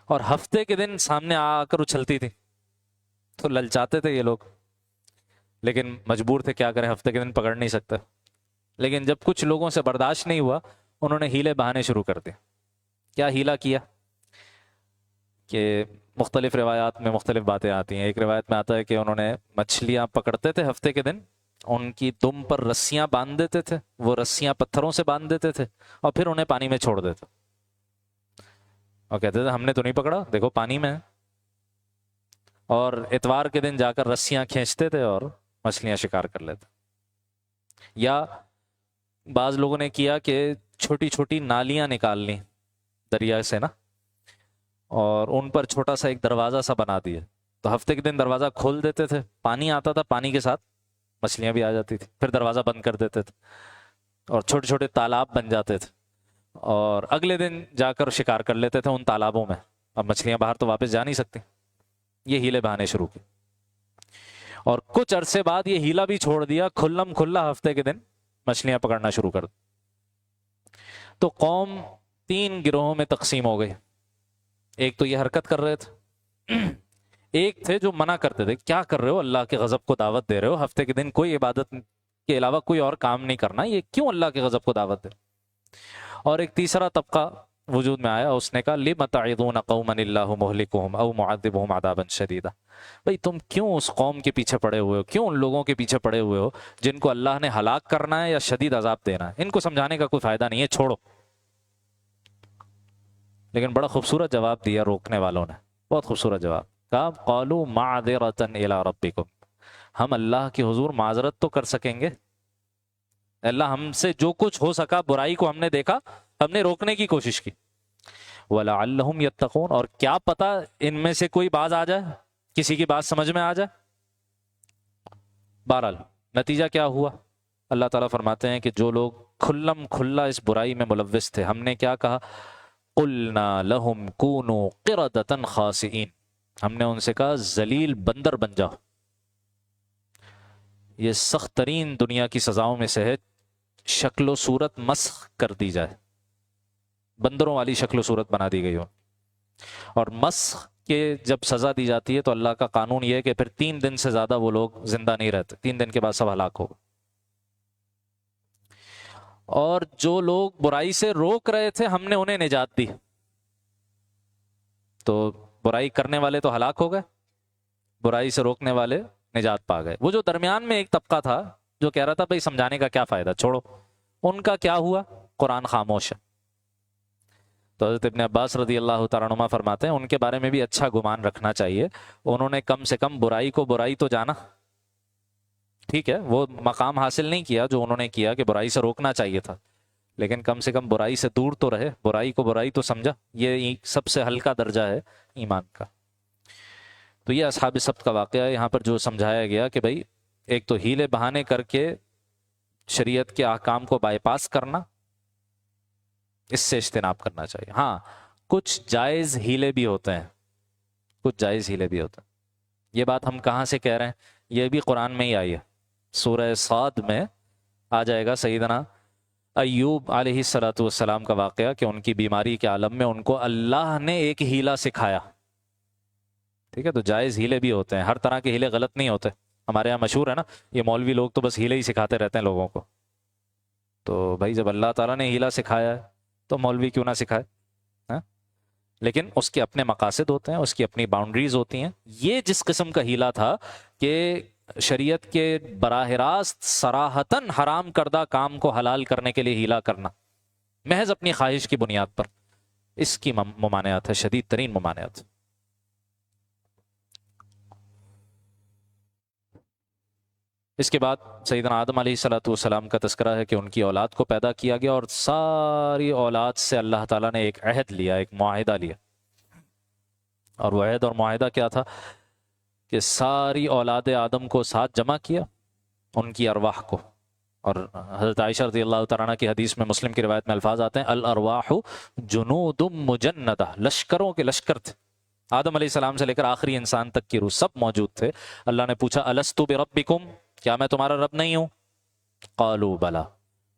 اور ہفتے کے دن سامنے آ کر اچھلتی تھی. تو للچاتے تھے یہ لوگ، لیکن مجبور تھے، کیا کریں، ہفتے کے دن پکڑ نہیں سکتے. لیکن جب کچھ لوگوں سے برداشت نہیں ہوا، انہوں نے ہیلے بہانے شروع کر دیے. کیا ہیلا کیا کہ مختلف روایات میں مختلف باتیں آتی ہیں. ایک روایت میں آتا ہے کہ انہوں نے مچھلیاں پکڑتے تھے ہفتے کے دن، ان کی دم پر رسیاں باندھ دیتے تھے، وہ رسیاں پتھروں سے باندھ دیتے تھے اور پھر انہیں پانی میں چھوڑ دیتے اور کہتے تھے ہم نے تو نہیں پکڑا، دیکھو پانی میں ہے. اور اتوار کے دن جا کر رسیاں کھینچتے تھے اور مچھلیاں شکار کر لیتے. یا بعض لوگوں نے کیا کہ چھوٹی چھوٹی نالیاں نکال لیں دریا سے نا، اور ان پر چھوٹا سا ایک دروازہ سا بنا دیا. تو ہفتے کے دن دروازہ کھول دیتے تھے، پانی آتا تھا، پانی کے ساتھ مچھلیاں بھی آ جاتی تھی، پھر دروازہ بند کر دیتے تھے اور چھوٹے چھوٹے تالاب بن جاتے تھے، اور اگلے دن جا کر شکار کر لیتے تھے ان تالابوں میں. اب مچھلیاں باہر تو واپس جا نہیں سکتی. یہ ہیلے بہانے شروع کی اور کچھ عرصے بعد یہ ہیلا بھی چھوڑ دیا، کھلم کھلا ہفتے کے دن مچھلیاں پکڑنا شروع کر دی. تو قوم 3 گروہوں میں تقسیم ہو گئی. ایک تو یہ حرکت کر رہے تھے، ایک تھے جو منع کرتے تھے، کیا کر رہے ہو، اللہ کے غضب کو دعوت دے رہے ہو، ہفتے کے دن کوئی عبادت کے علاوہ کوئی اور کام نہیں کرنا، یہ کیوں اللہ کے غضب کو دعوت دے. اور ایک تیسرا طبقہ وجود میں آیا، اس نے کہا لِمَ تَعِظُونَ قَوْمًا اللَّهُ مُهْلِكُهُمْ أَوْ مُعَذِّبُهُمْ عَذَابًا شَدِيدًا. بھئی تم کیوں اس قوم کے پیچھے پڑے ہوئے ہو، کیوں ان لوگوں کے پیچھے پڑے ہوئے ہو جن کو اللہ نے ہلاک کرنا ہے یا شدید عذاب دینا ہے. ان کو سمجھانے کا کوئی فائدہ نہیں ہے، چھوڑو. لیکن بڑا خوبصورت جواب دیا روکنے والوں نے، بہت خوبصورت جواب. کہا قالوا معذرة الى ربکم، ہم اللہ کے حضور معذرت تو کر سکیں گے، اللہ ہم سے جو کچھ ہو سکا، برائی کو ہم نے دیکھا، ہم نے روکنے کی کوشش کی. وَلَعَلَّهُمْ يَتَّقُونَ، اور کیا پتہ ان میں سے کوئی باز آ جائے، کسی کی بات سمجھ میں آ جائے۔ بہرحال نتیجہ کیا ہوا؟ اللہ تعالیٰ فرماتے ہیں کہ جو لوگ کھلم کھلا اس برائی میں ملوث تھے، ہم نے کیا کہا؟ قُلْنَا لَهُمْ كُونُوا قِرَدَةً خَاسِئِينَ، ہم نے ان سے کہا ذلیل بندر بن جاؤ۔ یہ سخت ترین دنیا کی سزاؤں میں سے ہے، شکل و صورت مسخ کر دی جائے، بندروں والی شکل و صورت بنا دی گئی ہو۔ اور مسخ کے جب سزا دی جاتی ہے تو اللہ کا قانون یہ ہے کہ پھر 3 دن سے زیادہ وہ لوگ زندہ نہیں رہتے، 3 دن کے بعد سب ہلاک ہو۔ اور جو لوگ برائی سے روک رہے تھے ہم نے انہیں نجات دی، تو برائی کرنے والے تو ہلاک ہو گئے، برائی سے روکنے والے نجات پا گئے۔ وہ جو درمیان میں ایک طبقہ تھا جو کہہ رہا تھا بھائی سمجھانے کا کیا فائدہ، چھوڑو، ان کا کیا ہوا؟ قرآن خاموش ہے۔ تو حضرت ابن عباس رضی اللہ تعالیٰ عنہما فرماتے ہیں ان کے بارے میں بھی اچھا گمان رکھنا چاہیے، انہوں نے کم سے کم برائی کو برائی تو جانا، ٹھیک ہے وہ مقام حاصل نہیں کیا جو انہوں نے کیا کہ برائی سے روکنا چاہیے تھا، لیکن کم سے کم برائی سے دور تو رہے، برائی کو برائی تو سمجھا، یہ سب سے ہلکا درجہ ہے ایمان کا۔ تو یہ اصحاب سبت کا واقعہ ہے، یہاں پر جو سمجھایا گیا کہ بھائی ایک تو ہیلے بہانے کر کے شریعت کے احکام کو بائی پاس کرنا، اس سے اجتناب کرنا چاہیے۔ ہاں کچھ جائز ہیلے بھی ہوتے ہیں، کچھ جائز ہیلے بھی ہوتے ہیں۔ یہ بات ہم کہاں سے کہہ رہے ہیں؟ یہ بھی قرآن میں ہی آئی ہے، سورہ صاد میں آ جائے گا سیدنا ایوب علیہ السلام کا واقعہ کہ ان کی بیماری کے عالم میں ان کو اللہ نے ایک ہیلا سکھایا، ٹھیک ہے۔ تو جائز ہیلے بھی ہوتے ہیں، ہر طرح کے ہیلے غلط نہیں ہوتے۔ ہمارے یہاں مشہور ہے نا، یہ مولوی لوگ تو بس ہیلے ہی سکھاتے رہتے ہیں لوگوں کو، تو بھائی جب اللہ تعالیٰ نے ہیلا سکھایا ہے تو مولوی کیوں نہ سکھائے، ہاں؟ لیکن اس کے اپنے مقاصد ہوتے ہیں، اس کی اپنی باؤنڈریز ہوتی ہیں۔ یہ جس قسم کا ہیلا تھا کہ شریعت کے براہ راست صراحتاً حرام کردہ کام کو حلال کرنے کے لیے ہیلا کرنا محض اپنی خواہش کی بنیاد پر، اس کی ممانعت ہے، شدید ترین ممانعت۔ اس کے بعد سیدنا آدم علیہ السلام کا تذکرہ ہے کہ ان کی اولاد کو پیدا کیا گیا اور ساری اولاد سے اللہ تعالیٰ نے ایک عہد لیا، ایک معاہدہ لیا، اور وہ عہد اور معاہدہ کیا تھا کہ ساری اولاد آدم کو ساتھ جمع کیا، ان کی ارواح کو۔ اور حضرت عائشہ رضی اللہ تعالیٰ عنہ کی حدیث میں، مسلم کی روایت میں الفاظ آتے ہیں الارواح جنود مجندہ، لشکروں کے لشکر تھے، آدم علیہ السلام سے لے کر آخری انسان تک کی روح سب موجود تھے۔ اللہ نے پوچھا الستو بربکم، کیا میں تمہارا رب نہیں ہوں؟ قالوا بلا،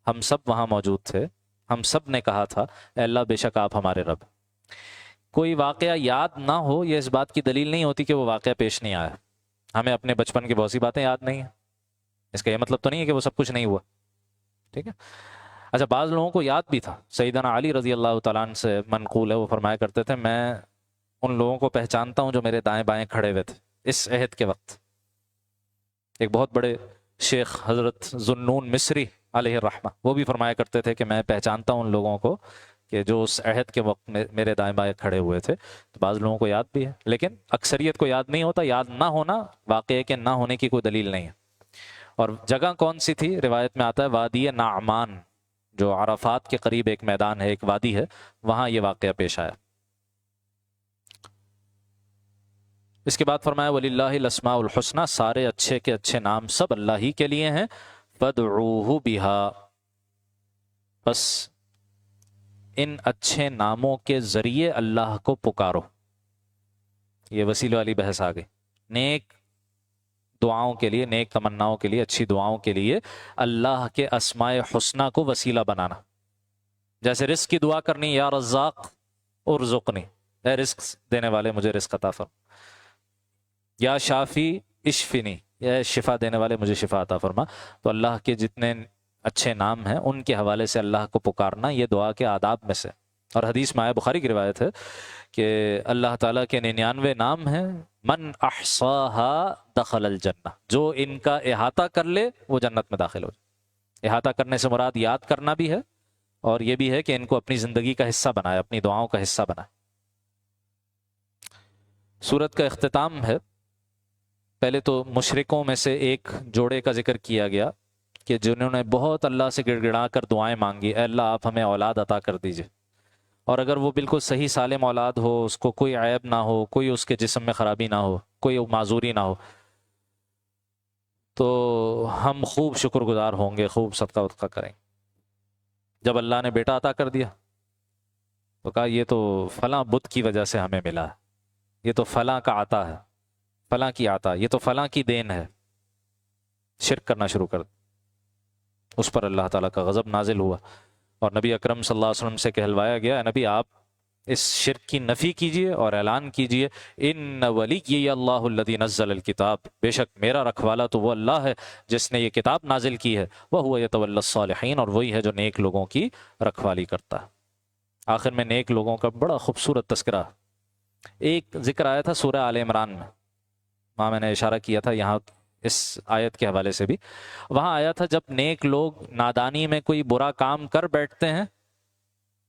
ہم سب وہاں موجود تھے، ہم سب نے کہا تھا اے اللہ بے شک آپ ہمارے رب۔ کوئی واقعہ یاد نہ ہو یہ اس بات کی دلیل نہیں ہوتی کہ وہ واقعہ پیش نہیں آیا۔ ہمیں اپنے بچپن کی بہت سی باتیں یاد نہیں ہیں، اس کا یہ مطلب تو نہیں ہے کہ وہ سب کچھ نہیں ہوا، ٹھیک ہے۔ اچھا بعض لوگوں کو یاد بھی تھا، سیدنا علی رضی اللہ تعالیٰ عنہ سے منقول ہے، وہ فرمایا کرتے تھے میں ان لوگوں کو پہچانتا ہوں جو میرے دائیں بائیں کھڑے ہوئے تھے اس عہد کے وقت۔ ایک بہت بڑے شیخ حضرت ذوالنون مصری علیہ الرحمہ، وہ بھی فرمایا کرتے تھے کہ میں پہچانتا ہوں ان لوگوں کو کہ جو اس عہد کے وقت میں میرے دائیں بائیں کھڑے ہوئے تھے۔ تو بعض لوگوں کو یاد بھی ہے، لیکن اکثریت کو یاد نہیں ہوتا۔ یاد نہ ہونا واقعے کے نہ ہونے کی کوئی دلیل نہیں ہے۔ اور جگہ کون سی تھی؟ روایت میں آتا ہے وادی نعمان، جو عرفات کے قریب ایک میدان ہے، ایک وادی ہے، وہاں یہ واقعہ پیش آیا۔ اس کے بعد فرمایا وَلِلَّهِ الْأَسْمَاءُ الْحُسْنَى، سارے اچھے کے اچھے نام سب اللہ ہی کے لیے ہیں، فَادْعُوهُ بِهَا، بس ان اچھے ناموں کے ذریعے اللہ کو پکارو۔ یہ وسیلہ والی بحث آ گئی، نیک دعاؤں کے لیے، نیک تمناؤں کے لیے، اچھی دعاؤں کے لیے اللہ کے اسماء حسنہ کو وسیلہ بنانا۔ جیسے رزق کی دعا کرنی، یا رزاق ارزقنی، اے رزق دینے والے مجھے رزق عطا فرما، یا شافی اشفنی، یا شفا دینے والے مجھے شفا عطا فرما۔ تو اللہ کے جتنے اچھے نام ہیں ان کے حوالے سے اللہ کو پکارنا یہ دعا کے آداب میں سے۔ اور حدیث میں آیا، بخاری کی روایت ہے کہ اللہ تعالیٰ کے 99 نام ہیں، من احصاها دخل الجنہ، جو ان کا احاطہ کر لے وہ جنت میں داخل ہو جائے۔ احاطہ کرنے سے مراد یاد کرنا بھی ہے، اور یہ بھی ہے کہ ان کو اپنی زندگی کا حصہ بنائے، اپنی دعاؤں کا حصہ بنائے۔ سورت کا اختتام ہے، پہلے تو مشرکوں میں سے ایک جوڑے کا ذکر کیا گیا کہ جنہوں نے بہت اللہ سے گڑ گڑا کر دعائیں مانگی، اے اللہ آپ ہمیں اولاد عطا کر دیجئے، اور اگر وہ بالکل صحیح سالم اولاد ہو، اس کو کوئی عیب نہ ہو، کوئی اس کے جسم میں خرابی نہ ہو، کوئی معذوری نہ ہو، تو ہم خوب شکر گزار ہوں گے، خوب صدقہ ودقہ کریں. جب اللہ نے بیٹا عطا کر دیا تو کہا یہ تو فلاں بت کی وجہ سے ہمیں ملا ہے، یہ تو فلاں کا عطا ہے، فلاں کی عطا، یہ تو فلاں کی دین ہے. شرک کرنا شروع کر دیا. اس پر اللہ تعالیٰ کا غضب نازل ہوا اور نبی اکرم صلی اللہ علیہ وسلم سے کہلوایا گیا، نبی آپ اس شرک کی نفی کیجئے اور اعلان کیجئے، ان ولی اللہ الذی نزل الکتاب، بے شک میرا رکھوالا تو وہ اللہ ہے جس نے یہ کتاب نازل کی ہے، وہو یتولی الصالحین، اور وہی ہے جو نیک لوگوں کی رکھوالی کرتا ہے. آخر میں نیک لوگوں کا بڑا خوبصورت تذکرہ. ایک ذکر آیا تھا سورہ آل عمران میں، وہاں میں نے اشارہ کیا تھا یہاں اس آیت کے حوالے سے بھی. وہاں آیا تھا جب نیک لوگ نادانی میں کوئی برا کام کر بیٹھتے ہیں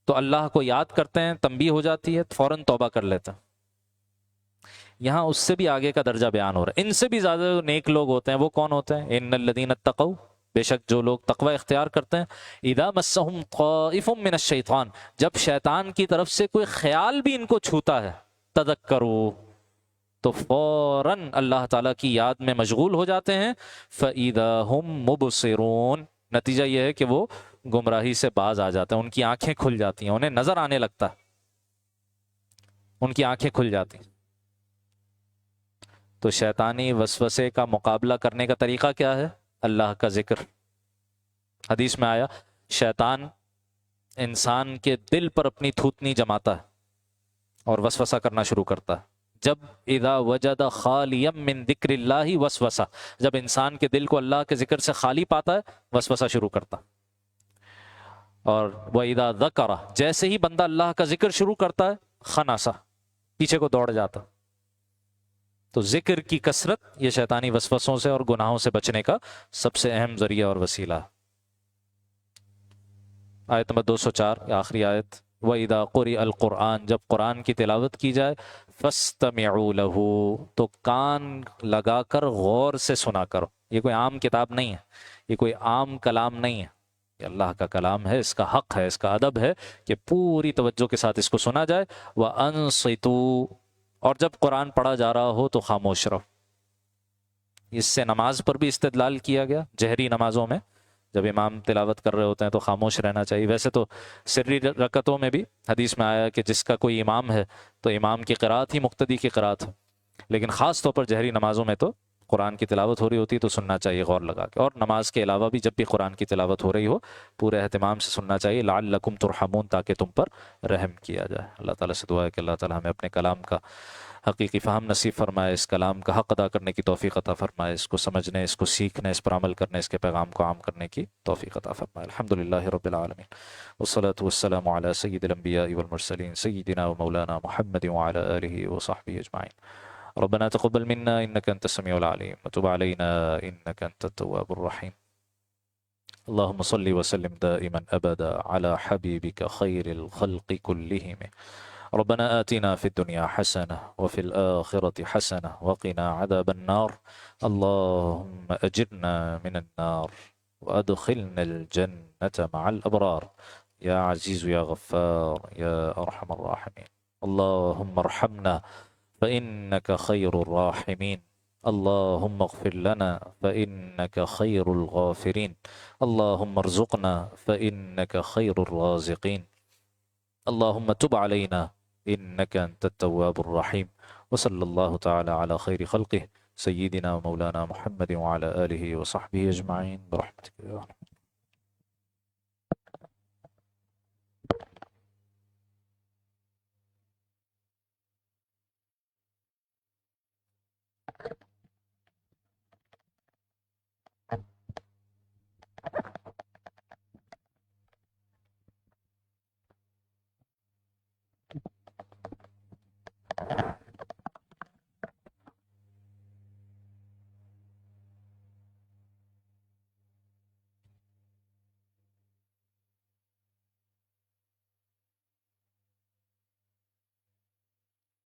تو اللہ کو یاد کرتے ہیں، تنبیہ ہو جاتی ہے، فوراً توبہ کر لیتے ہیں. یہاں اس سے بھی آگے کا درجہ بیان ہو رہا ہے. ان سے بھی زیادہ نیک لوگ ہوتے ہیں. وہ کون ہوتے ہیں؟ ان الذین اتقوا، بے شک جو لوگ تقوی اختیار کرتے ہیں، اذا مسہم طائف من الشیطان، جب شیطان کی طرف سے کوئی خیال بھی ان کو چھوتا ہے، تذکروا، تو فوراً اللہ تعالیٰ کی یاد میں مشغول ہو جاتے ہیں. فَإِذَا هُمْ مُبْصِرُونَ، نتیجہ یہ ہے کہ وہ گمراہی سے باز آ جاتے ہیں، ان کی آنکھیں کھل جاتی ہیں، انہیں نظر آنے لگتا ہے، ان کی آنکھیں کھل جاتی ہیں. تو شیطانی وسوسے کا مقابلہ کرنے کا طریقہ کیا ہے؟ اللہ کا ذکر. حدیث میں آیا شیطان انسان کے دل پر اپنی تھوتنی جماتا ہے اور وسوسہ کرنا شروع کرتا ہے. جب اذا وجد خالیا من ذکر اللہ وسوسہ، جب انسان کے دل کو اللہ کے ذکر سے خالی پاتا ہے، وسوسہ شروع کرتا. اور وَإِذَا ذَكَرَ، جیسے ہی بندہ اللہ کا ذکر شروع کرتا ہے، خناسا، پیچھے کو دوڑ جاتا. تو ذکر کی کثرت یہ شیطانی وسوسوں سے اور گناہوں سے بچنے کا سب سے اہم ذریعہ اور وسیلہ. آیت نمبر 204، آخری آیت، وَإِذَا قُرِئَ الْقُرْآنِ، جب قرآن کی تلاوت کی جائے، فَاسْتَمِعُوا لَهُ، تو کان لگا کر غور سے سنا کرو. یہ کوئی عام کتاب نہیں ہے، یہ کوئی عام کلام نہیں ہے، یہ اللہ کا کلام ہے، اس کا حق ہے، اس کا ادب ہے کہ پوری توجہ کے ساتھ اس کو سنا جائے. وَأَنصِتُوا، اور جب قرآن پڑھا جا رہا ہو تو خاموش رہو. اس سے نماز پر بھی استدلال کیا گیا. جہری نمازوں میں جب امام تلاوت کر رہے ہوتے ہیں تو خاموش رہنا چاہیے. ویسے تو سری رکعتوں میں بھی حدیث میں آیا کہ جس کا کوئی امام ہے تو امام کی قرات ہی مقتدی کی قرات ہے، لیکن خاص طور پر جہری نمازوں میں تو قرآن کی تلاوت ہو رہی ہوتی ہے تو سننا چاہیے غور لگا کے. اور نماز کے علاوہ بھی جب بھی قرآن کی تلاوت ہو رہی ہو پورے اہتمام سے سننا چاہیے، لعلکم ترحمون، تاکہ تم پر رحم کیا جائے. اللہ تعالیٰ سے دعا ہے کہ اللہ تعالیٰ ہمیں اپنے کلام کا حقیقی فہم نصیب فرمائے، اس کلام کا حق ادا کرنے کی توفیق عطا فرمائے، اس کو سمجھنے، اس کو سیکھنے، اس پر عمل کرنے، اس کے پیغام کو عام کرنے کی توفیق عطا فرمائے. الحمدللہ رب العالمین، والصلاة والسلام علی سید الانبیاء والمرسلین سیدنا و مولانا محمد وعلی آلہ وصحبہ اجمعین. ربنا تقبل منا انك انت السميع العليم وتب علينا انك انت التواب الرحيم. اللهم صل وسلم دائما ابدا على حبيبك خير الخلق كلهم. ربنا آتنا في الدنيا حسنة وفي الآخرة حسنة وقنا عذاب النار. اللهم أجرنا من النار وأدخلنا الجنة مع الأبرار يا عزيز يا غفار يا أرحم الراحمين. اللهم ارحمنا فإنك خير الراحمين. اللهم اغفر لنا فإنك خير الغافرين. اللهم ارزقنا فإنك خير الرازقين. اللهم تب علينا إنك أنت التواب الرحيم. وصلى الله تعالى على خير خلقه سيدنا ومولانا محمد وعلى آله وصحبه أجمعين برحمتك يا رب.